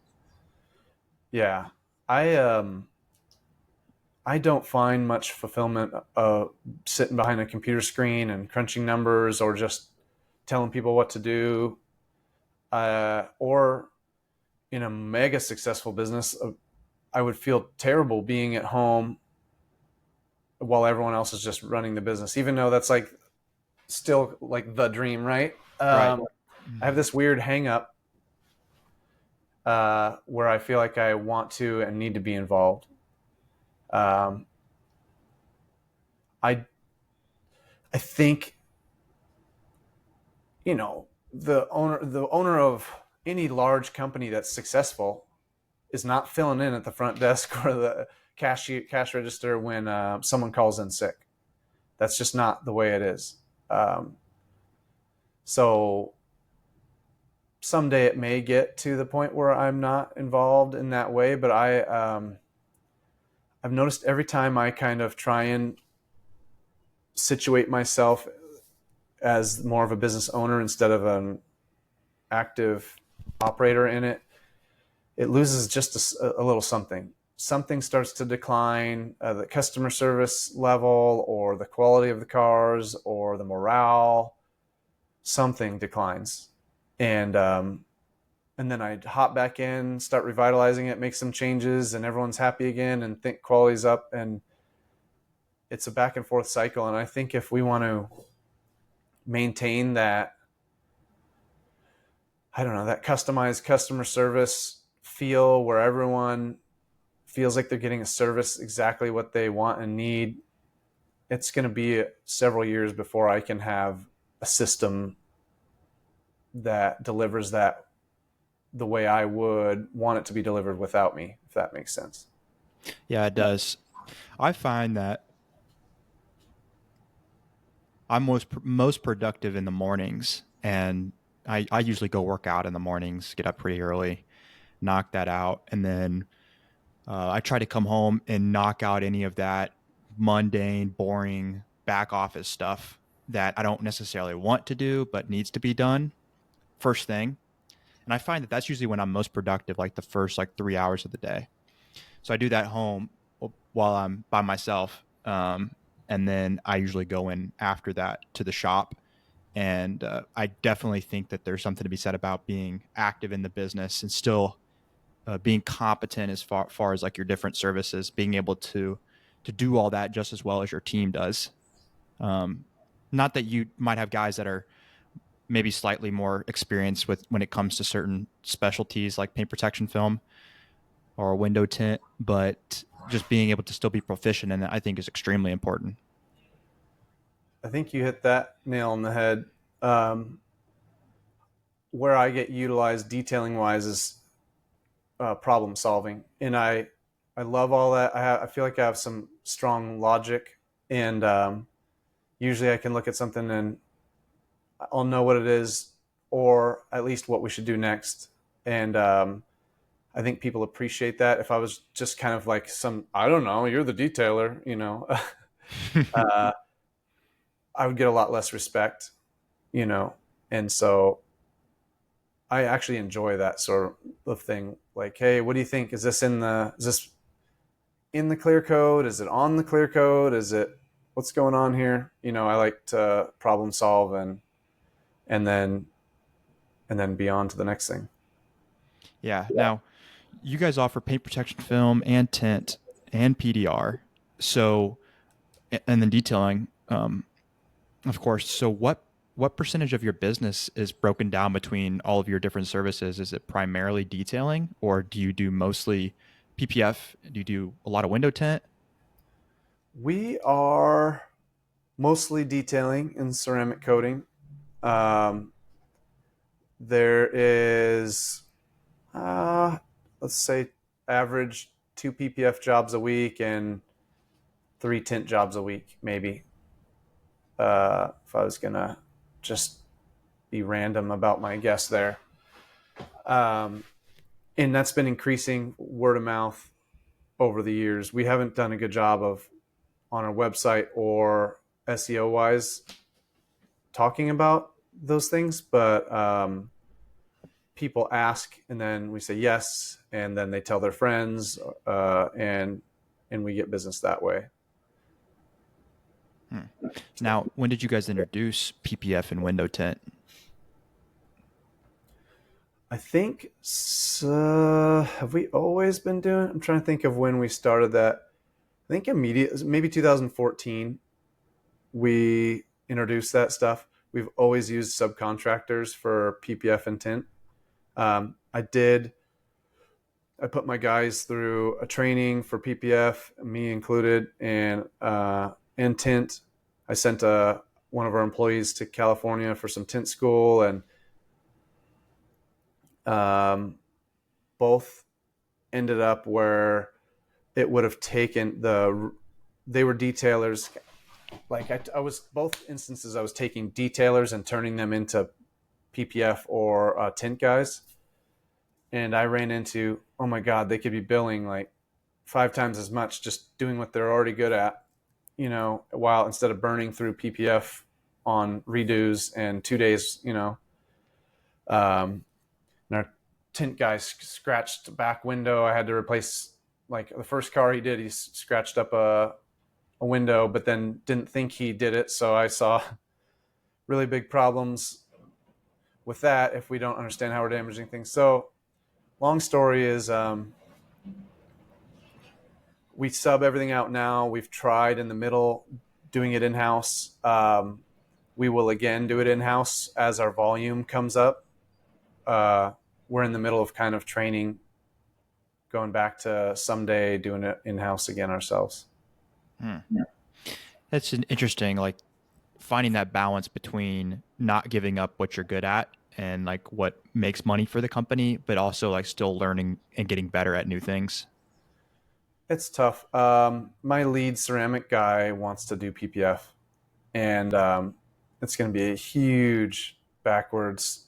Yeah, I don't find much fulfillment sitting behind a computer screen and crunching numbers, or just telling people what to do, or in a mega successful business. I would feel terrible being at home while everyone else is just running the business, even though that's still the dream, right? Right. I have this weird hang up where I feel like I want to and need to be involved. I think the owner of any large company that's successful is not filling in at the front desk or the cash register when someone calls in sick. That's just not the way it is. So someday it may get to the point where I'm not involved in that way, but I've noticed every time I kind of try and situate myself as more of a business owner instead of an active operator in it, it loses just a little something. Something starts to decline, the customer service level or the quality of the cars or the morale, something declines. And then I'd hop back in, start revitalizing it, make some changes, and everyone's happy again and think quality's up. And it's a back and forth cycle. And I think if we want to maintain that, I don't know, that customized customer service feel where everyone feels like they're getting a service exactly what they want and need, it's going to be several years before I can have a system that delivers that the way I would want it to be delivered without me, if that makes sense. Yeah, it does. I find that I'm most productive in the mornings, and I usually go work out in the mornings, get up pretty early, knock that out, and then I try to come home and knock out any of that mundane, boring back office stuff that I don't necessarily want to do but needs to be done first thing. And I find that that's usually when I'm most productive, like the first like 3 hours of the day. So I do that home while I'm by myself. And then I usually go in after that to the shop. And I definitely think that there's something to be said about being active in the business and still being competent as far as like your different services, being able to do all that just as well as your team does. Um, Not that you might have guys that are maybe slightly more experienced with when it comes to certain specialties like paint protection film or window tint, but just being able to still be proficient in it, I think, is extremely important. I think you hit that nail on the head. Um, where I get utilized detailing wise is problem solving, and I love all that. I feel like I have some strong logic, and usually I can look at something and I'll know what it is, or at least what we should do next. And I think people appreciate that. If I was just kind of like I don't know, you're the detailer, uh, I would get a lot less respect, you know. And so I actually enjoy that sort of thing. Like, hey, what do you think? Is this in the clear code? Is it on the clear code? What's going on here? I like to problem solve and then be on to the next thing. Yeah. Now, you guys offer paint protection film and tint and PDR. So, and then detailing, of course. So, what percentage of your business is broken down between all of your different services? Is it primarily detailing, or do you do mostly PPF? Do you do a lot of window tint? We are mostly detailing and ceramic coating. Um, there is, let's say, average 2 PPF jobs a week and 3 tint jobs a week, maybe. If I was gonna just be random about my guess there, um, and that's been increasing word of mouth over the years. We haven't done a good job of on our website or SEO wise talking about those things, but people ask, and then we say yes, and then they tell their friends, and we get business that way. Hmm. Now, when did you guys introduce PPF and window tint? I think so. Have we always been doing? I'm trying to think of when we started that. I think maybe 2014. We introduced that stuff. We've always used subcontractors for PPF and tint. Um, I did. I put my guys through a training for PPF, me included, and tint. I sent one of our employees to California for some tint school, and both ended up where it would have taken they were detailers. Like I was both instances, I was taking detailers and turning them into PPF or tint guys, and I ran into, oh my god, they could be billing like 5 times as much just doing what they're already good at, while instead of burning through PPF on redos and 2 days, Um, and our tint guy scratched the back window. I had to replace, like, the first car he did, he scratched up a window, but then didn't think he did it. So I saw really big problems with that if we don't understand how we're damaging things. So long story is, we sub everything out now. We've tried in the middle doing it in house. We will again do it in house as our volume comes up. We're in the middle of kind of training, going back to someday doing it in house again ourselves. Hmm. That's an interesting, like finding that balance between not giving up what you're good at and like what makes money for the company, but also like still learning and getting better at new things. It's tough. My lead ceramic guy wants to do PPF, and it's going to be a huge backwards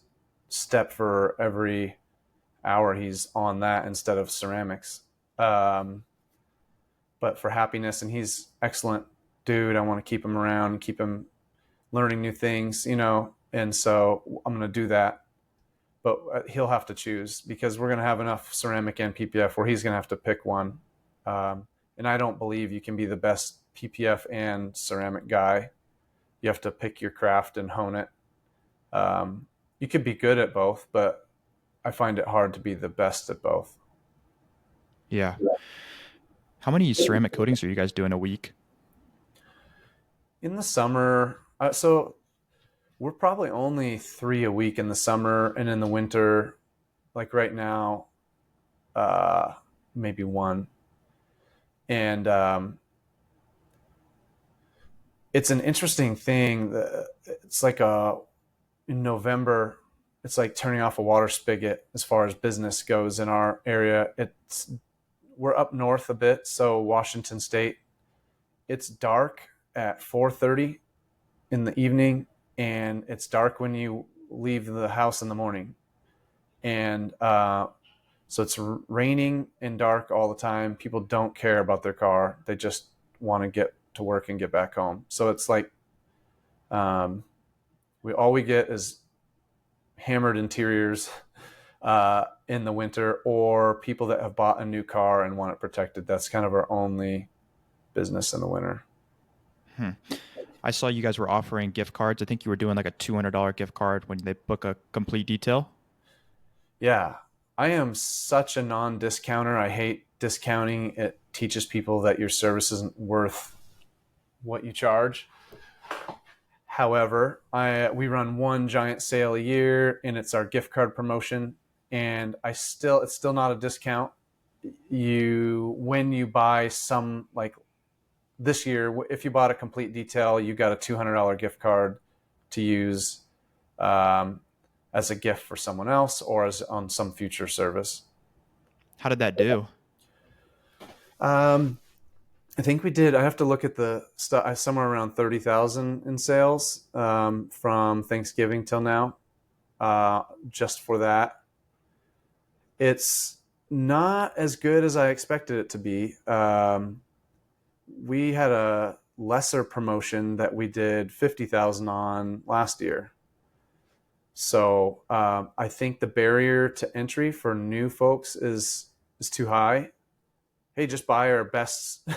step for every hour he's on that instead of ceramics. Um, but for happiness, and he's excellent dude. I want to keep him around, keep him learning new things, and so I'm going to do that. But he'll have to choose, because we're going to have enough ceramic and PPF where he's going to have to pick one. And I don't believe you can be the best PPF and ceramic guy. You have to pick your craft and hone it. You could be good at both, but I find it hard to be the best at both. Yeah. How many ceramic coatings are you guys doing a week? In the summer, so we're probably only 3 a week in the summer, and in the winter, like right now, uh, maybe one. And it's an interesting thing. It's like in November, it's like turning off a water spigot as far as business goes in our area. We're up north a bit, so Washington State. It's dark at 4:30 in the evening, and it's dark when you leave the house in the morning. And so it's raining and dark all the time. People don't care about their car; they just want to get to work and get back home. So it's like, um, all we get is hammered interiors in the winter, or people that have bought a new car and want it protected. That's kind of our only business in the winter. Hmm. I saw you guys were offering gift cards. I think you were doing like a $200 gift card when they book a complete detail. Yeah, I am such a non-discounter. I hate discounting. It teaches people that your service isn't worth what you charge. However, we run one giant sale a year, and it's our gift card promotion. And it's still not a discount. When you buy some, like this year, if you bought a complete detail, you got a $200 gift card to use, um, as a gift for someone else, or as on some future service. How did that do? Um, I think we did. I have to look at the stuff. Somewhere around 30,000 in sales, from Thanksgiving till now, just for that. It's not as good as I expected it to be. We had a lesser promotion that we did 50,000 on last year. So I think the barrier to entry for new folks is too high. Hey, just buy our best,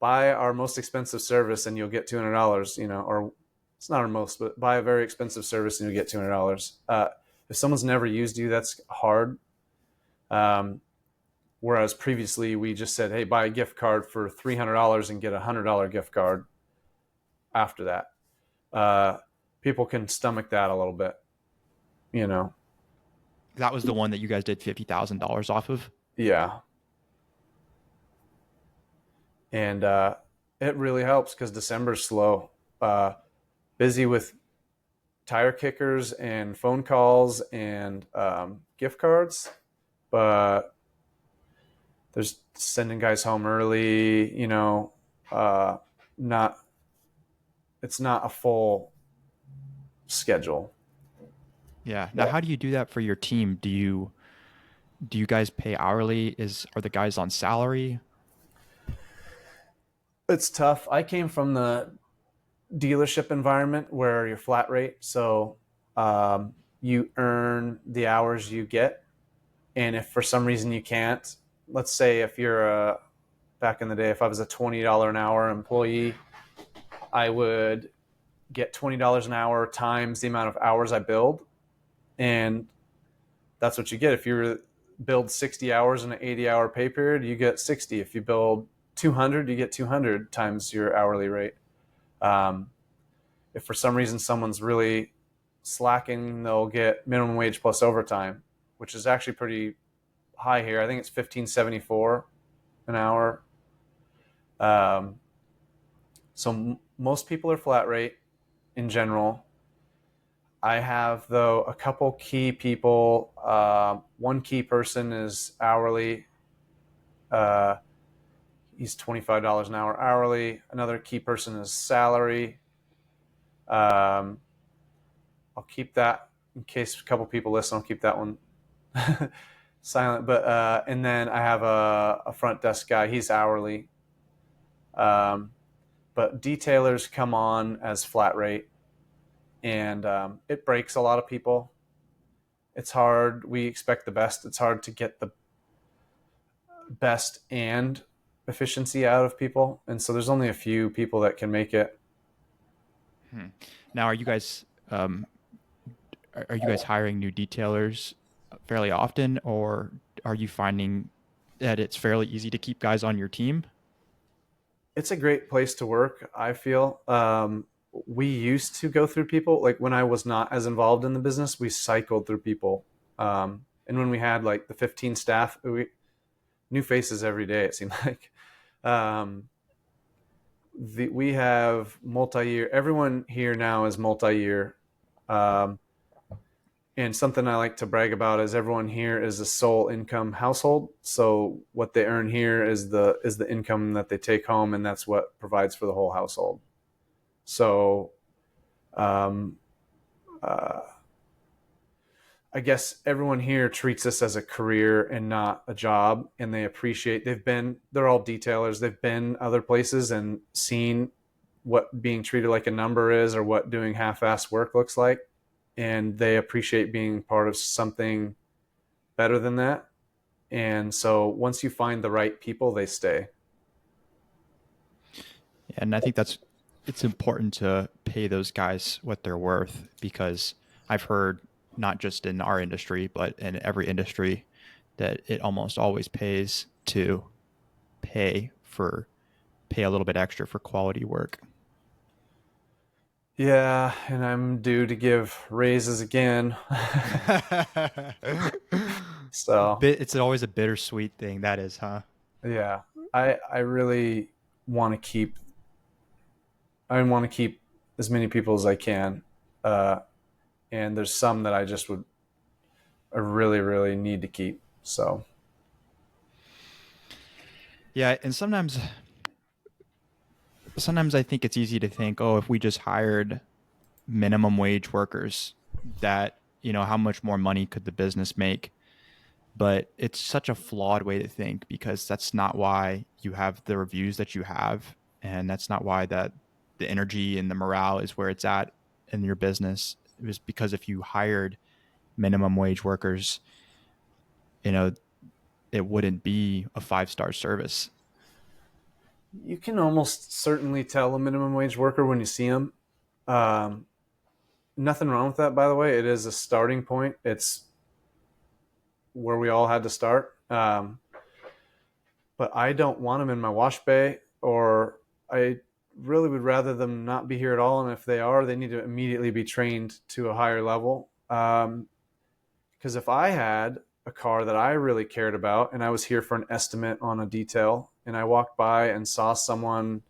buy our most expensive service, and you'll get $200. Or it's not our most, but buy a very expensive service and you'll get $200. If someone's never used you, that's hard. Um, Whereas previously we just said, hey, buy a gift card for $300 and get $100 gift card after that. People can stomach that a little bit, you know. That was the one that you guys did $50,000 off of. Yeah. And it really helps because December's slow. Busy with tire kickers and phone calls and gift cards, but there's sending guys home early, not it's not a full schedule. Yeah. Now, how do you do that for your team? Do you guys pay hourly? Are the guys on salary? It's tough. I came from the dealership environment where you're flat rate. So you earn the hours you get. And if for some reason you can't, let's say if you're back in the day, if I was a $20 an hour employee, I would get $20 an hour times the amount of hours I build. And that's what you get. If you build 60 hours in an 80-hour pay period, you get 60. If you build 200, you get 200 times your hourly rate. If for some reason someone's really slacking, they'll get minimum wage plus overtime, which is actually pretty high here. I think it's 15.74 an hour. So most people are flat rate in general. I have, though, a couple key people. One key person is hourly. He's $25 an hour hourly. Another key person is salary. I'll keep that in case a couple people listen. I'll keep that one silent. But and then I have a front desk guy. He's hourly. But detailers come on as flat rate, and it breaks a lot of people. It's hard. We expect the best. It's hard to get the best and efficiency out of people, and so there's only a few people that can make it. Now, are you guys hiring new detailers fairly often, or are you finding that it's fairly easy to keep guys on your team? It's a great place to work, I feel. We used to go through people, like when I was not as involved in the business, we cycled through people. And when we had like the 15 staff, new faces every day, it seemed like. We have multi-year. Everyone here now is multi-year. And something I like to brag about is everyone here is a sole income household. So what they earn here is the income that they take home, and that's what provides for the whole household. So, I guess everyone here treats this as a career and not a job, and they appreciate. They're all detailers. They've been other places and seen what being treated like a number is, or what doing half-assed work looks like. And they appreciate being part of something better than that. And so once you find the right people, they stay. And I think it's important to pay those guys what they're worth, because I've heard, not just in our industry, but in every industry, that it almost always pays to pay a little bit extra for quality work. Yeah, and I'm due to give raises again. So It's always a bittersweet thing, that is, huh? yeah, I really want to keep. I want to keep as many people as I can, and there's some that I really really need to keep. So Yeah, and sometimes I think it's easy to think, oh, if we just hired minimum wage workers, that, how much more money could the business make? But it's such a flawed way to think, because that's not why you have the reviews that you have, and that's not why that the energy and the morale is where it's at in your business. It was because if you hired minimum wage workers, you know, it wouldn't be a 5-star service. you can almost certainly tell a minimum wage worker when you see them. Um, Nothing wrong with that, by the way. It is a starting point. It's where we all had to start. But I don't want them in my wash bay, or I really would rather them not be here at all. And if they are, they need to immediately be trained to a higher level. Because if I had a car that I really cared about and I was here for an estimate on a detail, and I walked by and saw someone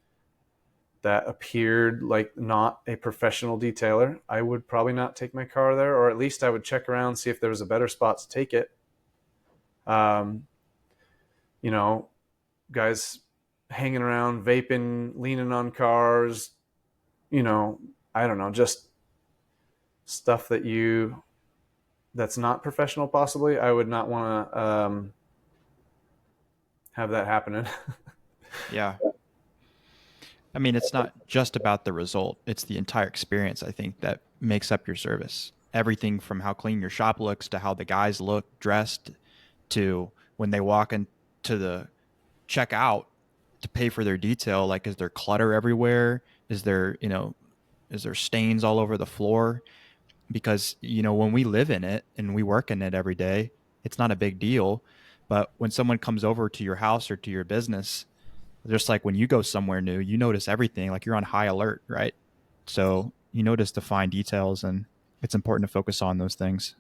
that appeared like not a professional detailer, I would probably not take my car there, or at least I would check around, see if there was a better spot to take it. Um, you know, Guys hanging around, vaping, leaning on cars, I don't know, just stuff that's not professional, possibly. I would not want to have that happening. Yeah. I mean, it's not just about the result. It's the entire experience, I think, that makes up your service. everything from how clean your shop looks to how the guys look dressed to when they walk into the checkout to pay for their detail. Like, is there clutter everywhere? Is there, is there stains all over the floor? Because, when we live in it and we work in it every day, it's not a big deal. But when someone comes over to your house or to your business, just like when you go somewhere new, you notice everything, like you're on high alert, right? So you notice the fine details, and it's important to focus on those things.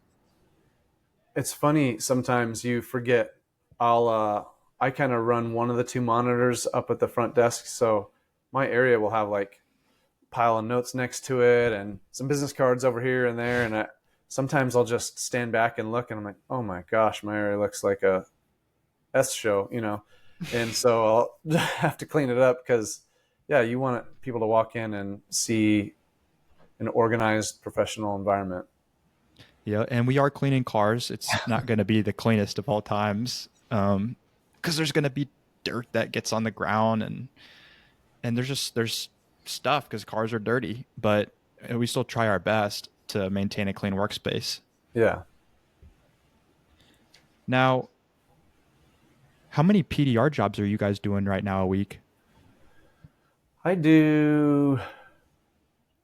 It's funny, sometimes you forget. I kind of run one of the two monitors up at the front desk, so my area will have like pile of notes next to it and some business cards over here and there, and sometimes I'll just stand back and look, and I'm like, oh my gosh, my area looks like a S show, and so I'll have to clean it up because, yeah, you want people to walk in and see an organized professional environment. Yeah, and we are cleaning cars. It's not going to be the cleanest of all times, because there's going to be dirt that gets on the ground, and there's stuff because cars are dirty. But we still try our best to maintain a clean workspace. Yeah. Now, how many PDR jobs are you guys doing right now a week? I do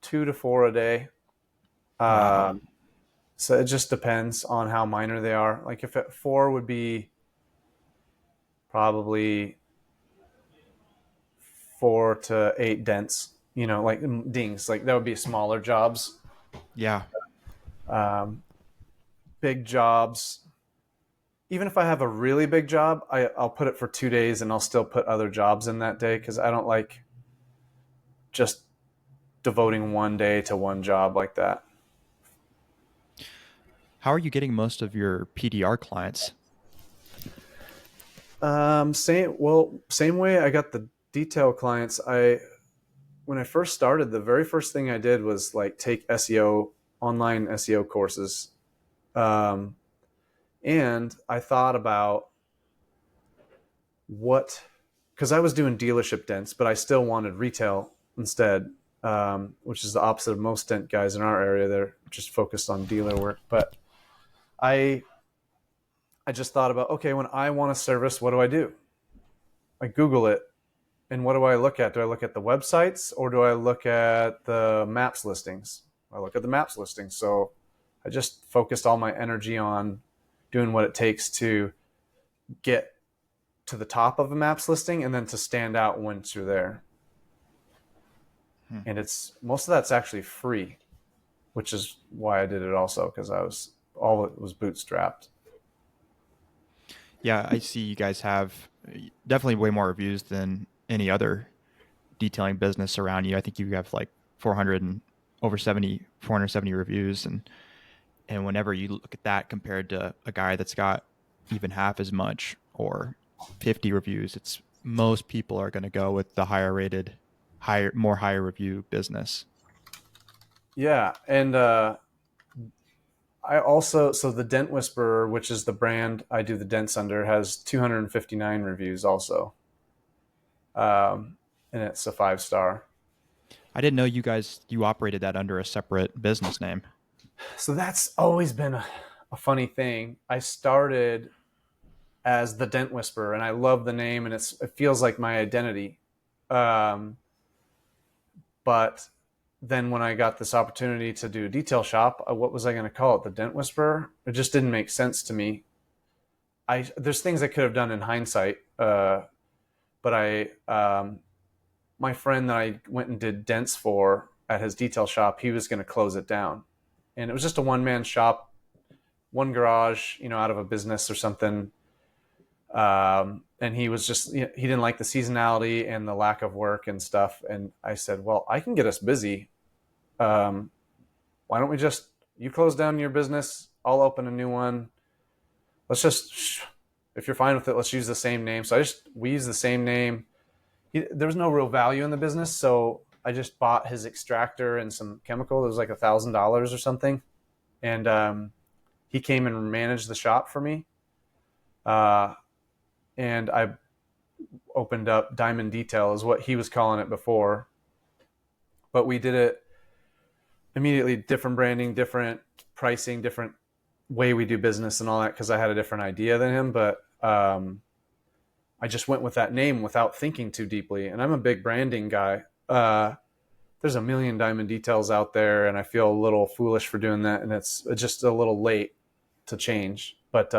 2 to 4 a day. Wow. Um, so it just depends on how minor they are. Like if at four would be probably 4 to 8 dents, like dings, like that would be smaller jobs. Yeah. Um, Big jobs, even if I have a really big job, I'll put it for 2 days and I'll still put other jobs in that day because I don't like just devoting one day to one job like that. How are you getting most of your PDR clients? Same way I got the detail clients. When I first started, the very first thing I did was like take SEO, online SEO courses. Um, and I thought about because I was doing dealership dents, but I still wanted retail instead, which is the opposite of most dent guys in our area. They're just focused on dealer work. But I I just thought about, okay, when I want a service, what do I do? I Google it. And what do I look at? Do I look at the websites or do I look at the maps listings? I look at the maps listings. So I just focused all my energy on doing what it takes to get to the top of a maps listing and then to stand out once you're there. Hmm. And most of that's actually free, which is why I did it also, because all it was bootstrapped. Yeah, I see you guys have definitely way more reviews than any other detailing business around you. I think you have like 400 and over 470 reviews. And whenever you look at that compared to a guy that's got even half as much or 50 reviews, it's most people are going to go with the higher rated, more higher review business. Yeah. And so the Dent Whisperer, which is the brand I do the dents under, has 259 reviews also. And it's a 5-star. I didn't know you operated that under a separate business name. So that's always been a funny thing. I started as the Dent Whisperer, and I love the name, and it feels like my identity. Um, but then when I got this opportunity to do a detail shop, what was I going to call it? The Dent Whisperer? It just didn't make sense to me. There's things I could have done in hindsight, but my friend that I went and did dents for at his detail shop, he was going to close it down, and it was just a one-man shop, one garage, out of a business or something. And he was just, he didn't like the seasonality and the lack of work and stuff. And I said, well, I can get us busy. Why don't you close down your business? I'll open a new one. If you're fine with it, let's use the same name. So we use the same name. There was no real value in the business. So I just bought his extractor and some chemical. It was like $1,000 or something. And, he came and managed the shop for me. And I opened up Diamond Detail, is what he was calling it before. But we did it immediately, different branding, different pricing, different way we do business and all that because I had a different idea than him. But I just went with that name without thinking too deeply. And I'm a big branding guy. There's a million diamond details out there, and I feel a little foolish for doing that. And it's just a little late to change, but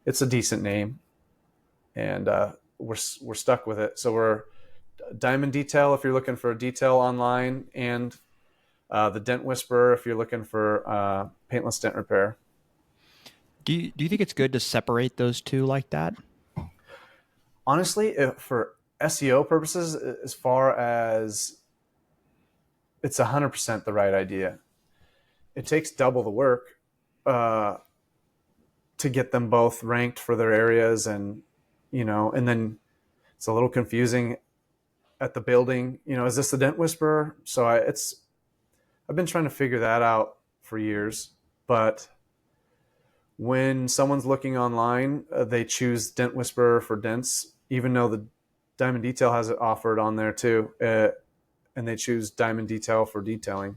it's a decent name, and we're stuck with it. So we're Diamond Detail if you're looking for a detail online, and the Dent Whisperer if you're looking for paintless dent repair. Do you think it's good to separate those two like that? Honestly, for SEO purposes, as far as it's 100% the right idea. It takes double the work to get them both ranked for their areas, and and then it's a little confusing at the building. Is this the Dent Whisperer? So I've been trying to figure that out for years, but when someone's looking online, they choose Dent Whisperer for dents, even though the Diamond Detail has it offered on there too, and they choose Diamond Detail for detailing.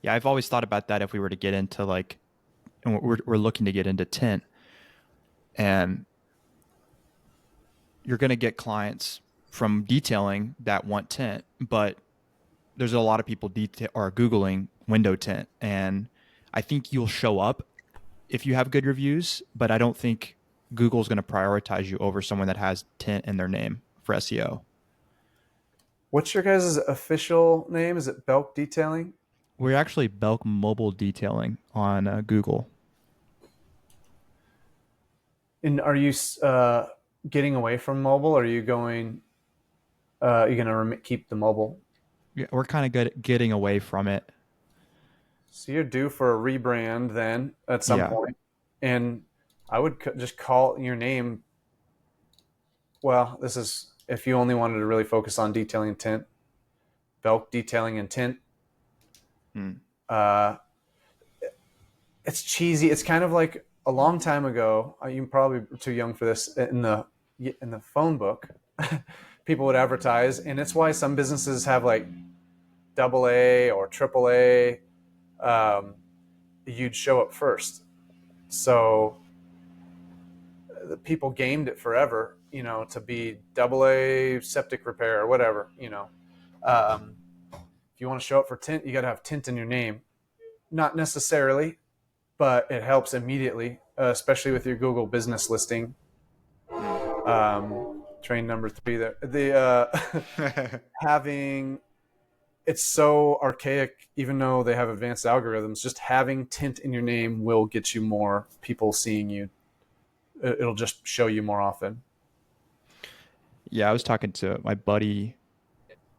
Yeah, I've always thought about that if we were to get into like, and we're looking to get into tint, and you're going to get clients from detailing that want tint, but there's a lot of people are Googling window tint, and I think you'll show up if you have good reviews, but I don't think Google's going to prioritize you over someone that has tint in their name for SEO. What's your guys' official name? Is it Belk Detailing? We're actually Belk Mobile Detailing on Google. And are you getting away from mobile? Or are you going? You're going to keep the mobile? Yeah, we're kind of good at getting away from it. So you're due for a rebrand then at some Yeah. point, and I would just call your name. Well, this is if you only wanted to really focus on detailing and tint. Belk Detailing and Tint. Uh, it's cheesy. It's kind of like a long time ago. You probably are too young for this. In the phone book, people would advertise, and it's why some businesses have like AA or AAA. You'd show up first. So the people gamed it forever, to be AA septic repair or whatever, if you want to show up for tint, you got to have tint in your name. Not necessarily, but it helps immediately, especially with your Google business listing. Train number 3 there. Having it's so archaic, even though they have advanced algorithms, just having tint in your name will get you more people seeing you. It'll just show you more often. Yeah, I was talking to my buddy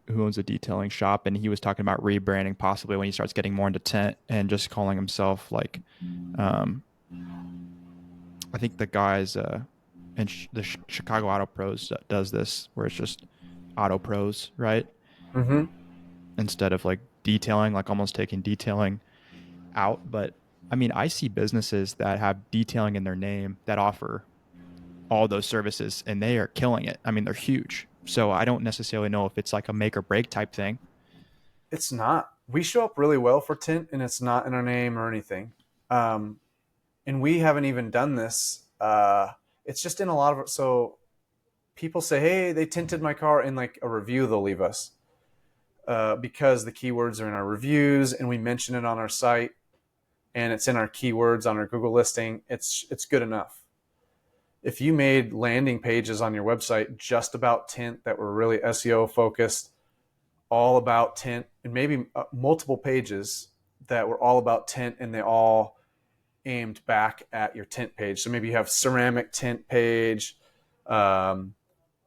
who owns a detailing shop, and he was talking about rebranding possibly when he starts getting more into tint and just calling himself like, I think the guys in the Chicago Auto Pros does this, where it's just Auto Pros, right? Mm-hmm. Instead of like detailing, like almost taking detailing out. But I mean, I see businesses that have detailing in their name that offer all those services, and they are killing it. I mean, they're huge. So I don't necessarily know if it's like a make or break type thing. It's not. We show up really well for tint, and it's not in our name or anything. And we haven't even done this. It's just in a lot of it. So people say, hey, they tinted my car, in like a review they'll leave us because the keywords are in our reviews, and we mention it on our site, and it's in our keywords on our Google listing. It's good enough. If you made landing pages on your website just about tint that were really SEO focused, all about tint, and maybe multiple pages that were all about tint, and they all aimed back at your tint page. So maybe you have ceramic tint page,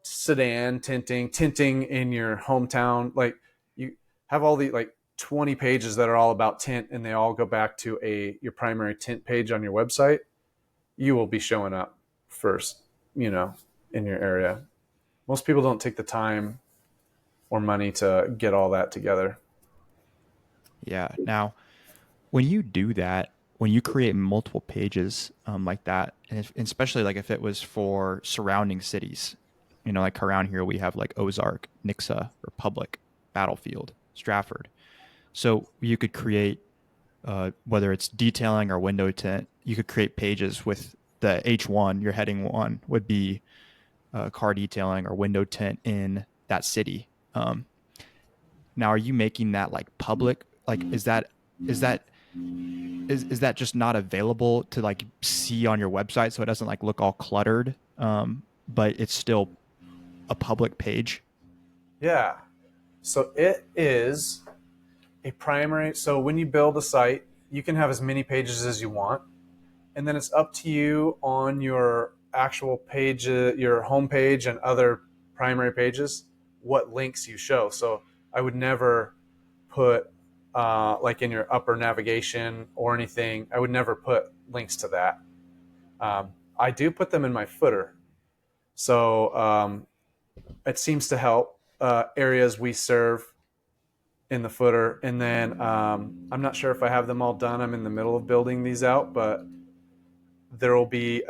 sedan tinting in your hometown. Like you have all the like 20 pages that are all about tint, and they all go back to your primary tint page on your website. You will be showing up first, in your area. Most people don't take the time or money to get all that together. Yeah. Now, when you do that, when you create multiple pages like that, and especially like if it was for surrounding cities, like around here we have like Ozark, Nixa, Republic, Battlefield, Stratford. So you could create, whether it's detailing or window tint, you could create pages with the H1, your heading one would be car detailing or window tint in that city. Now, are you making that like public? Like, is that is that just not available to like see on your website so it doesn't like look all cluttered? But it's still a public page. Yeah. So it is a primary. So when you build a site, you can have as many pages as you want. And then it's up to you on your actual page, your home page and other primary pages, what links you show. So I would never put, like in your upper navigation or anything, I would never put links to that. I do put them in my footer. So it seems to help areas we serve in the footer. And then I'm not sure if I have them all done. I'm in the middle of building these out, but there will be,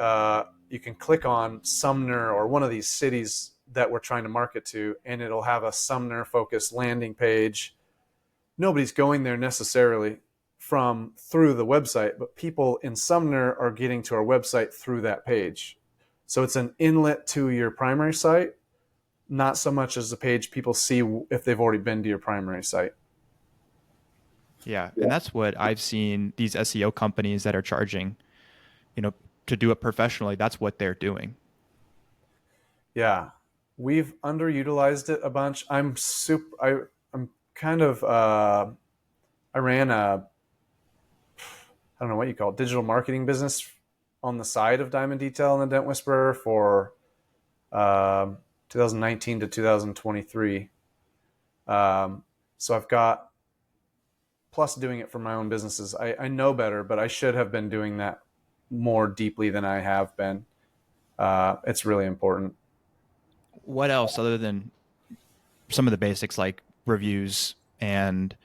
you can click on Sumner or one of these cities that we're trying to market to, and it'll have a Sumner focused landing page. Nobody's going there necessarily from through the website, but people in Sumner are getting to our website through that page. So it's an inlet to your primary site, not so much as a page people see if they've already been to your primary site. Yeah, and that's what I've seen these SEO companies that are charging, you know, to do it professionally. That's what they're doing. Yeah, we've underutilized it a bunch. I'm kind of I ran a, I don't know what you call it, digital marketing business on the side of Diamond Detail and the Dent Whisperer for 2019 to 2023. So I've got, plus doing it for my own businesses. I know better, but I should have been doing that more deeply than I have been. It's really important. What else other than some of the basics like reviews and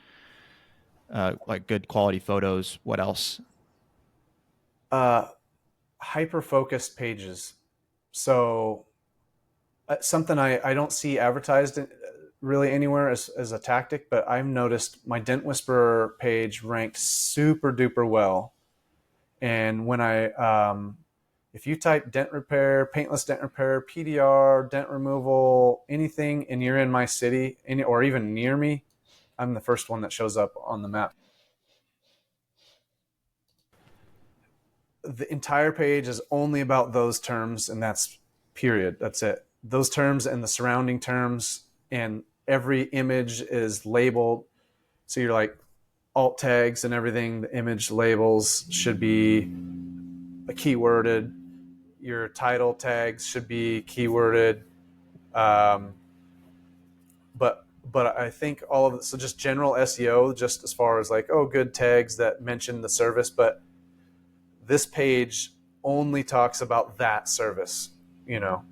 like good quality photos? What else? Uh, Hyper focused pages. So something I don't see advertised really anywhere as a tactic, but I've noticed my Dent Whisperer page ranked super duper well. And when if you type dent repair, paintless dent repair, PDR, dent removal, anything, and you're in my city or even near me, I'm the first one that shows up on the map. The entire page is only about those terms, and that's period. That's it. Those terms and the surrounding terms, and every image is labeled. So you're like alt tags and everything. The image labels should be keyworded. Your title tags should be keyworded. Um, but I think all of it, so just general SEO, just as far as like, oh, good tags that mention the service, but this page only talks about that service, you know.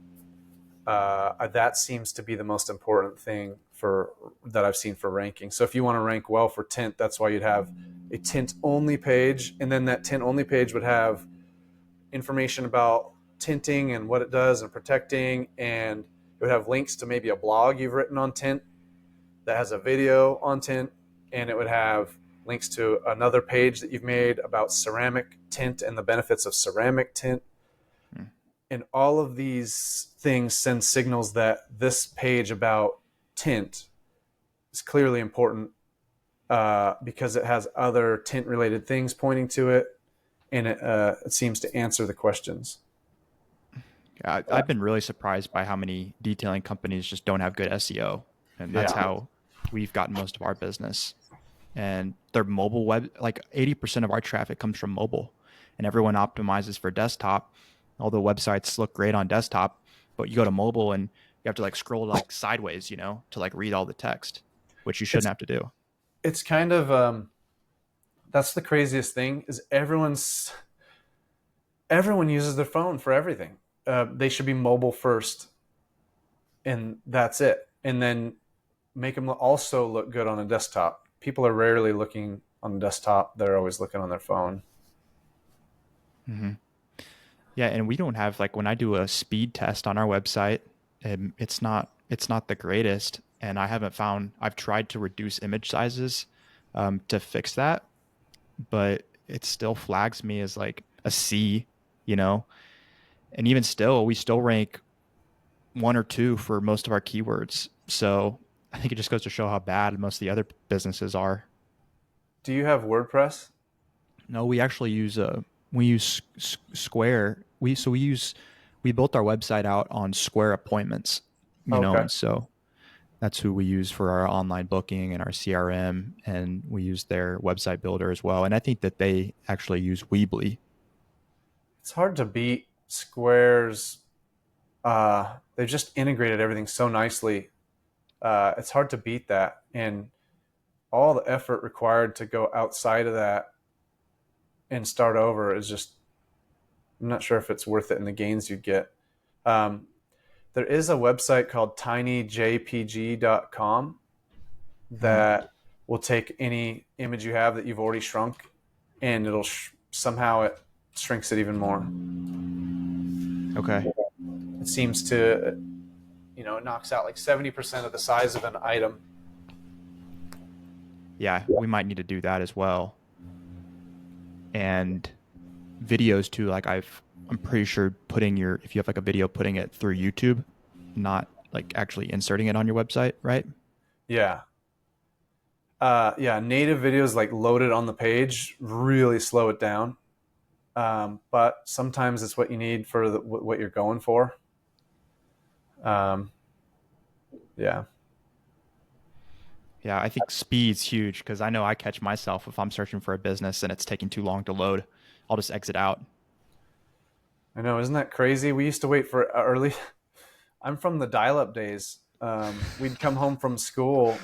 That seems to be the most important thing for that I've seen for ranking. So if you want to rank well for tint, that's why you'd have a tint only page, and then that tint only page would have information about tinting and what it does and protecting, and it would have links to maybe a blog you've written on tint that has a video on tint, and it would have links to another page that you've made about ceramic tint and the benefits of ceramic tint. Hmm. And all of these things send signals that this page about tint is clearly important because it has other tint related things pointing to it, and it seems to answer the questions. I've been really surprised by how many detailing companies just don't have good SEO, and that's Yeah. how we've gotten most of our business. And their mobile web, like 80% of our traffic comes from mobile, and everyone optimizes for desktop. All the websites look great on desktop, but you go to mobile and you have to like scroll like sideways, you know, to like read all the text, which you shouldn't It's have to do. it's kind of that's the craziest thing is everyone uses their phone for everything. They should be mobile first, and that's it. And then make them also look good on a desktop. People are rarely looking on the desktop; they're always looking on their phone. Hmm. Yeah, and we don't have like when I do a speed test on our website, it's not the greatest, and I haven't found. I've tried to reduce image sizes, to fix that, but it still flags me as like a C, you know. And even still, we still rank one or two for most of our keywords. So I think it just goes to show how bad most of the other businesses are. Do you have WordPress? No, we actually use Square. We built our website out on Square Appointments, Okay. and so that's who we use for our online booking and our CRM, and we use their website builder as well. And I think that they actually use Weebly. It's hard to beat Square's. They've just integrated everything so nicely. It's hard to beat that, and all the effort required to go outside of that and start over is just. I'm not sure if it's worth it in the gains you'd get. Um, there is a website called tinyjpg.com Hmm. that will take any image you have that you've already shrunk, and it'll somehow it shrinks it even more. Okay. It seems to, it knocks out like 70% of the size of an item. Yeah, we might need to do that as well. And videos too. I'm pretty sure if you have like a video, putting it through YouTube, not like actually inserting it on your website, right? Yeah. Yeah, native videos like loaded on the page really slow it down. But sometimes it's what you need for what you're going for. Um, yeah. Yeah, I think speed's huge because I know I catch myself if I'm searching for a business and it's taking too long to load. I'll just exit out. I know. Isn't that crazy? We used to wait for early. I'm from the dial-up days. We'd come home from school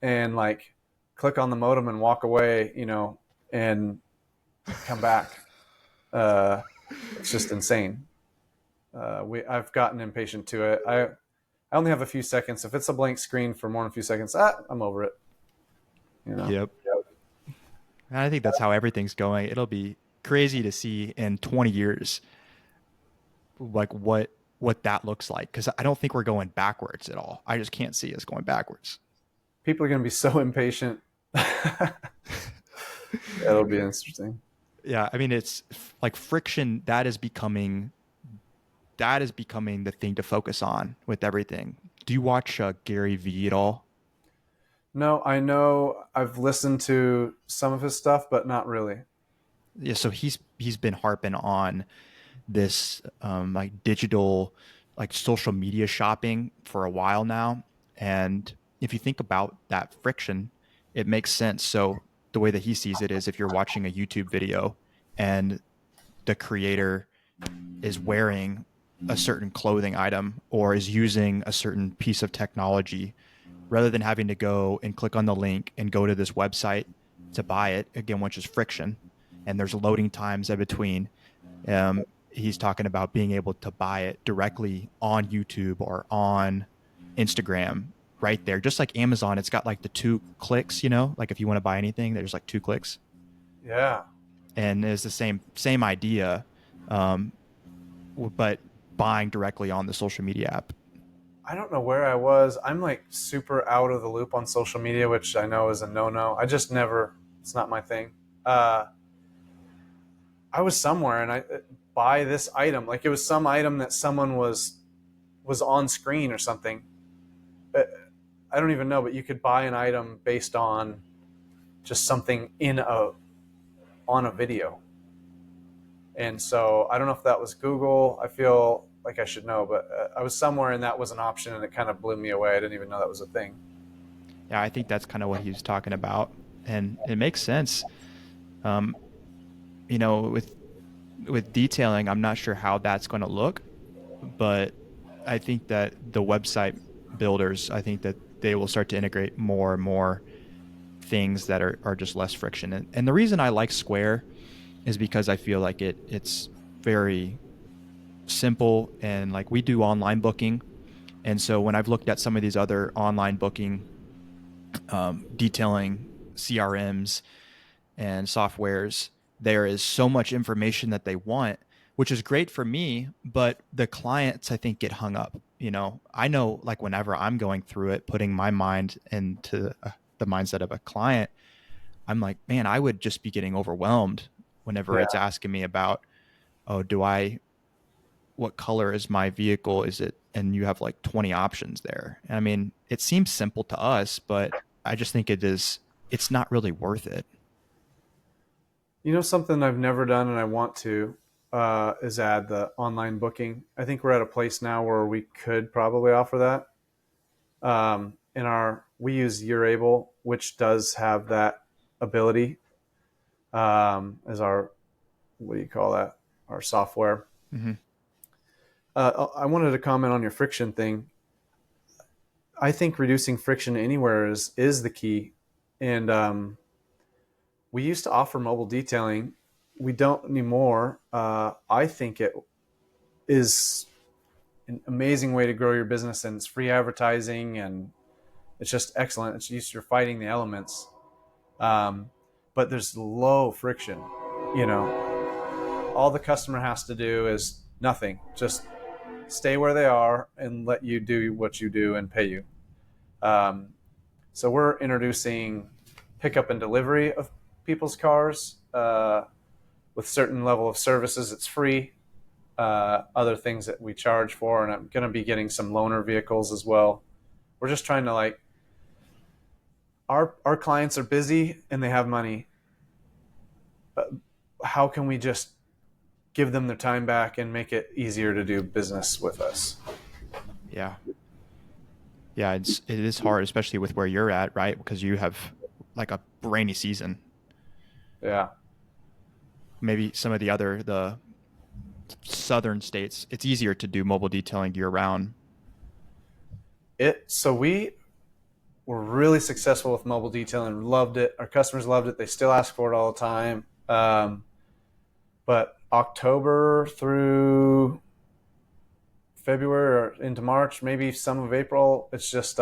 and like click on the modem and walk away, and come back. It's just insane. I've gotten impatient to it. I only have a few seconds. If it's a blank screen for more than a few seconds, I'm over it. You know. Yep. And I think that's how everything's going. It'll be crazy to see in 20 years like what that looks like because I don't think we're going backwards at all. I just can't see us going backwards. People are going to be so impatient. It'll be interesting. Yeah, I mean it's like friction that is becoming the thing to focus on with everything. Do you watch Gary Vee at all? No, I know I've listened to some of his stuff, but not really. Yeah, so he's been harping on this like digital, like social media shopping for a while now. And if you think about that friction, it makes sense. So the way that he sees it is if you're watching a YouTube video and the creator is wearing a certain clothing item or is using a certain piece of technology, rather than having to go and click on the link and go to this website to buy it, again, which is friction, and there's loading times in between. He's talking about being able to buy it directly on YouTube or on Instagram right there. Just like Amazon, it's got like the 2 clicks, like if you want to buy anything, there's like 2 clicks. Yeah. And it's the same idea, um, but buying directly on the social media app. I don't know where I was. I'm like super out of the loop on social media, which I know is a no-no. I just never, it's not my thing. Uh, I was somewhere and I buy this item. Like it was some item that someone was on screen or something. Uh, I don't even know, but you could buy an item based on just something on a video. And so I don't know if that was Google. I feel like I should know, but I was somewhere and that was an option, and it kind of blew me away. I didn't even know that was a thing. Yeah, I think that's kind of what he's talking about, and it makes sense. Um, with detailing, I'm not sure how that's going to look, but I think that the website builders, I think that they will start to integrate more and more things that are just less friction. And the reason I like Square is because I feel like it's very simple, and like we do online booking. And so when I've looked at some of these other online booking detailing CRMs and softwares, there is so much information that they want, which is great for me, but the clients I think get hung up. I know like whenever I'm going through it, putting my mind into the mindset of a client, I'm like, man, I would just be getting overwhelmed whenever Yeah. it's asking me about, oh, what color is my vehicle? Is it, and you have like 20 options there. And I mean, it seems simple to us, but I just think it's not really worth it. You know, something I've never done and I want to is add the online booking. I think we're at a place now where we could probably offer that. We use You're Able, which does have that ability as our, what do you call that? Our software. Mm-hmm. I wanted to comment on your friction thing. I think reducing friction anywhere is the key. And we used to offer mobile detailing. We don't anymore. I think it is an amazing way to grow your business, and it's free advertising, and it's just excellent. It's just you're fighting the elements, but there's low friction. You know, all the customer has to do is nothing. Just stay where they are and let you do what you do and pay you. Um, so we're introducing pickup and delivery of people's cars with certain level of services. It's free. Other things that we charge for, and I'm going to be getting some loaner vehicles as well. We're just trying to like our clients are busy and they have money. How can we just give them their time back and make it easier to do business with us? Yeah. Yeah. It is hard, especially with where you're at, right? Because you have like a rainy season. Yeah. Maybe some of the southern states, it's easier to do mobile detailing year round. So we were really successful with mobile detailing. Loved it. Our customers loved it. They still ask for it all the time. But October through February or into March, maybe some of April, it's just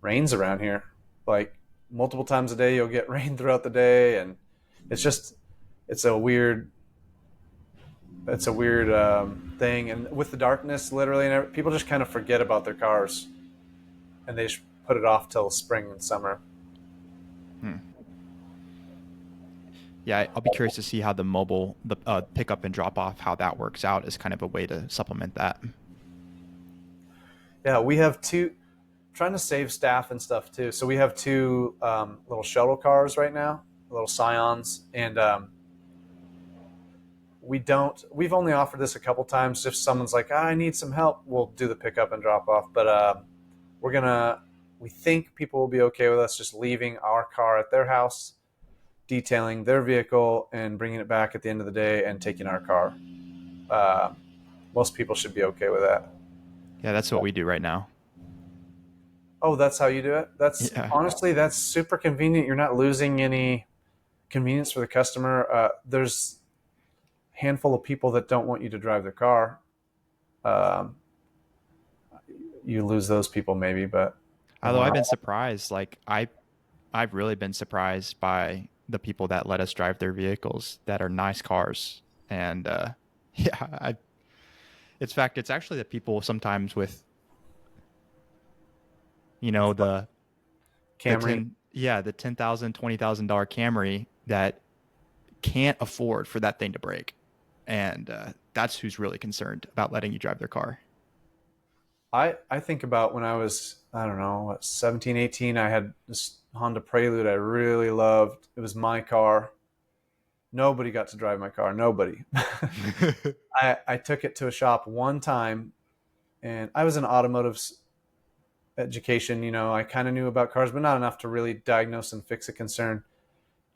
rains around here. Like multiple times a day, you'll get rain throughout the day, and it's just it's a weird thing. And with the darkness, literally, and people just kind of forget about their cars, and they just put it off till spring and summer. Hmm. Yeah, I'll be curious to see how the pickup and drop off, how that works out as kind of a way to supplement that. Yeah, we have two, trying to save staff and stuff too. So we have two little shuttle cars right now, little Scions, and we've only offered this a couple times. If someone's like, I need some help, we'll do the pickup and drop off. But we think people will be okay with us just leaving our car at their house, detailing their vehicle, and bringing it back at the end of the day and taking our car. Uh, Most people should be okay with that. Yeah, that's what we do right now. Oh, that's how you do it? That's Yeah. honestly, that's super convenient. You're not losing any convenience for the customer. There's a handful of people that don't want you to drive their car. Um, you lose those people maybe, but Although I've been surprised, I've really been surprised by the people that let us drive their vehicles that are nice cars. And yeah, it's actually the people sometimes with, you know, Camry. the $10,000, $20,000 Camry that can't afford for that thing to break. And that's who's really concerned about letting you drive their car. I think about when I was, I don't know, 17, 18, I had this Honda Prelude I really loved. It was my car. Nobody got to drive my car. Nobody. I took it to a shop one time, and I was in automotive education. You know, I kind of knew about cars, but not enough to really diagnose and fix a concern.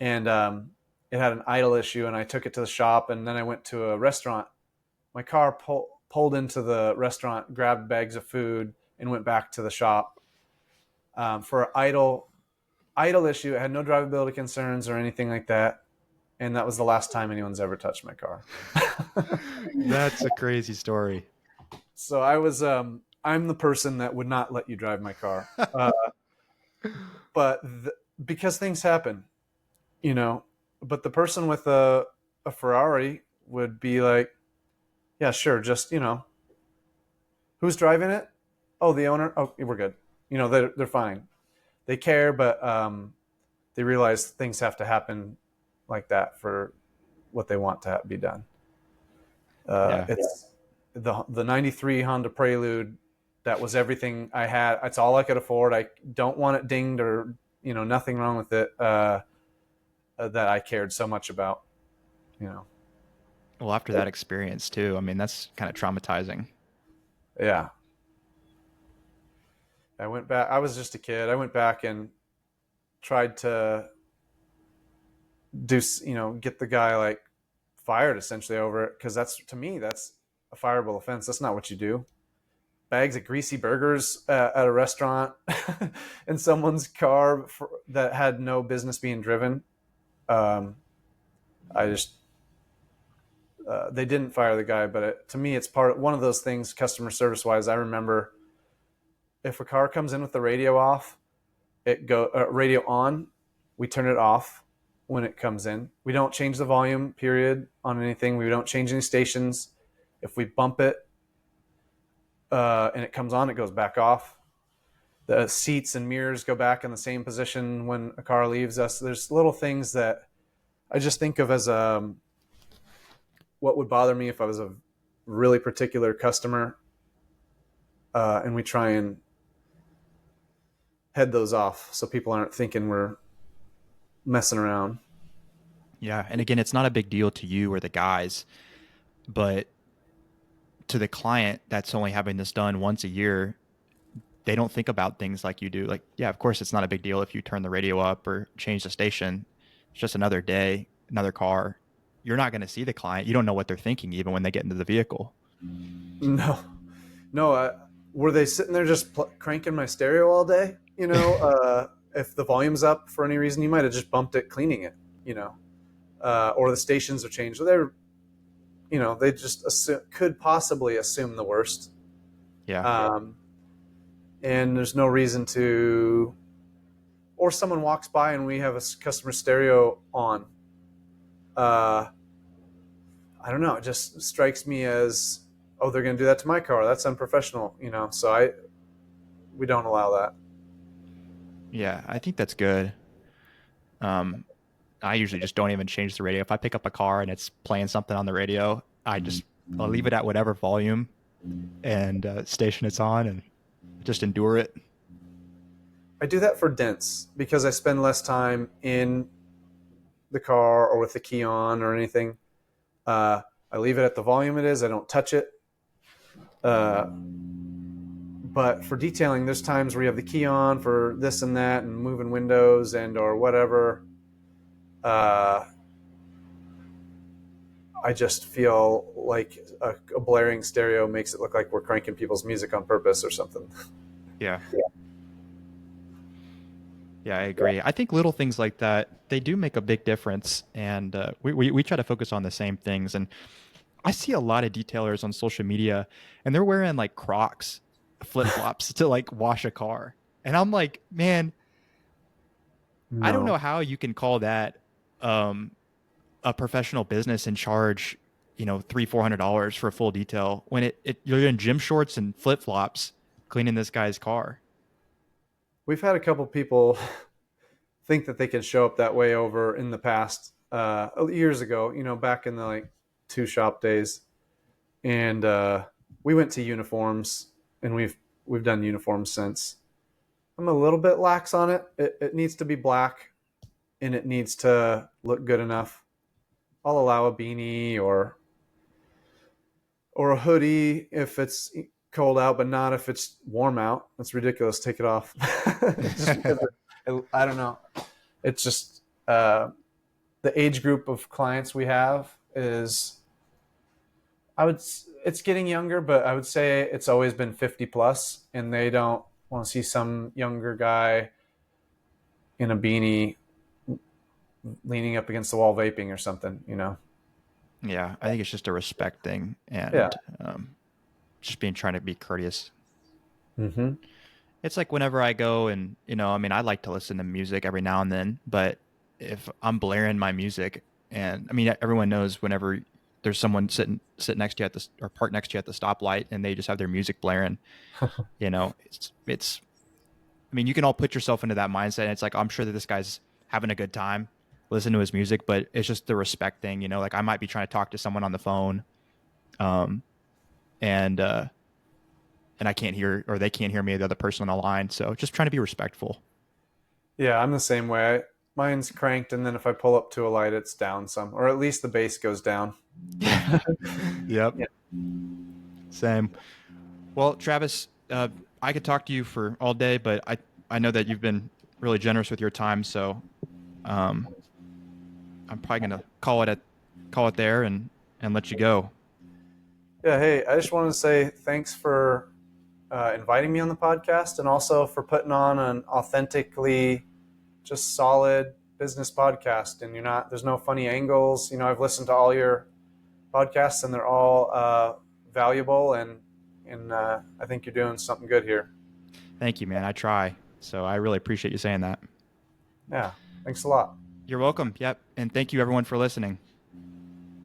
And it had an idle issue, and I took it to the shop, and then I went to a restaurant. My car pulled into the restaurant, grabbed bags of food, and went back to the shop for an idle issue. It had no drivability concerns or anything like that, and that was the last time anyone's ever touched my car. That's a crazy story. So I'm the person that would not let you drive my car, but because things happen, you know. But the person with a Ferrari would be like, yeah, sure, just who's driving it? Oh, the owner. Oh, we're good. They're fine. They care, but they realize things have to happen like that for what they want to be done. Yeah. It's the '93 Honda Prelude. That was everything I had. It's all I could afford. I don't want it dinged or nothing wrong with it that I cared so much about. You know, Well, after that experience too, I mean, that's kind of traumatizing. yeah. I went back. I was just a kid. I went back and tried to do get the guy like fired essentially over it, because that's, to me, that's a fireable offense. That's not what you do. Bags of greasy burgers at a restaurant in someone's car that had no business being driven. um, I just they didn't fire the guy, but to me it's one of those things, customer service wise. I remember, if a car comes in with the radio off, radio on, we turn it off when it comes in. We don't change the volume period on anything. We don't change any stations. If we bump it and it comes on, it goes back off. The seats and mirrors go back in the same position when a car leaves us. There's little things that I just think of as what would bother me if I was a really particular customer, and we try and head those off so people aren't thinking we're messing around. Yeah. And again, it's not a big deal to you or the guys, but to the client that's only having this done once a year, they don't think about things like you do. Like, yeah, of course, it's not a big deal if you turn the radio up or change the station. It's just another day, another car. You're not going to see the client. You don't know what they're thinking even when they get into the vehicle. No, no. Were they sitting there just cranking my stereo all day? If the volume's up for any reason, you might have just bumped it cleaning it. Or the stations are changed. So they just could possibly assume the worst. Yeah. And there's no reason to. Or someone walks by and we have a customer stereo on. I don't know. It just strikes me as, oh, they're going to do that to my car. That's unprofessional. So we don't allow that. Yeah. I think that's good. Um, I usually just don't even change the radio. If I pick up a car and it's playing something on the radio, I'll leave it at whatever volume and station it's on and just endure it. I do that for dents because I spend less time in the car or with the key on or anything. I leave it at the volume it is. I don't touch it. But for detailing, there's times where you have the key on for this and that and moving windows and or whatever. I just feel like a blaring stereo makes it look like we're cranking people's music on purpose or something. Yeah. Yeah, I agree. I think little things like that, they do make a big difference. And we try to focus on the same things. And I see a lot of detailers on social media and they're wearing like Crocs, flip flops to like wash a car. And I'm like, man, No. I don't know how you can call that a professional business and charge, $300-400 for a full detail when you're in gym shorts and flip flops cleaning this guy's car. We've had a couple people think that they can show up that way over in the past, years ago, back in the like two shop days. And we went to uniforms and we've done uniforms since. I'm a little bit lax on it. It needs to be black and it needs to look good enough. I'll allow a beanie or a hoodie if it's cold out, but not if it's warm out. That's ridiculous. Take it off. I don't know. It's just the age group of clients we have is, it's getting younger, but I would say it's always been 50 plus, and they don't want to see some younger guy in a beanie leaning up against the wall vaping or something, Yeah, I think it's just a respect thing and Yeah. just trying to be courteous. Mm-hmm. It's like whenever I go and, I like to listen to music every now and then, but if I'm blaring my music and everyone knows whenever there's someone sitting next to you or parked next to you at the stoplight and they just have their music blaring, it's you can all put yourself into that mindset. And it's like, I'm sure that this guy's having a good time, listen to his music, but it's just the respect thing, like I might be trying to talk to someone on the phone, um, and I can't hear, or they can't hear me, the other person on the line. So just trying to be respectful. Yeah, I'm the same way. Mine's cranked, and then if I pull up to a light, it's down some, or at least the bass goes down. Yep. Yeah. Same. Well, Travis, I could talk to you for all day, but I know that you've been really generous with your time, so um, I'm probably gonna call it there and let you go. Yeah, hey, I just wanted to say thanks for inviting me on the podcast, and also for putting on an authentically just solid business podcast. And there's no funny angles. I've listened to all your podcasts, and they're all valuable, and I think you're doing something good here. Thank you, man. I try. So I really appreciate you saying that. Yeah, thanks a lot. You're welcome. Yep. And thank you everyone for listening.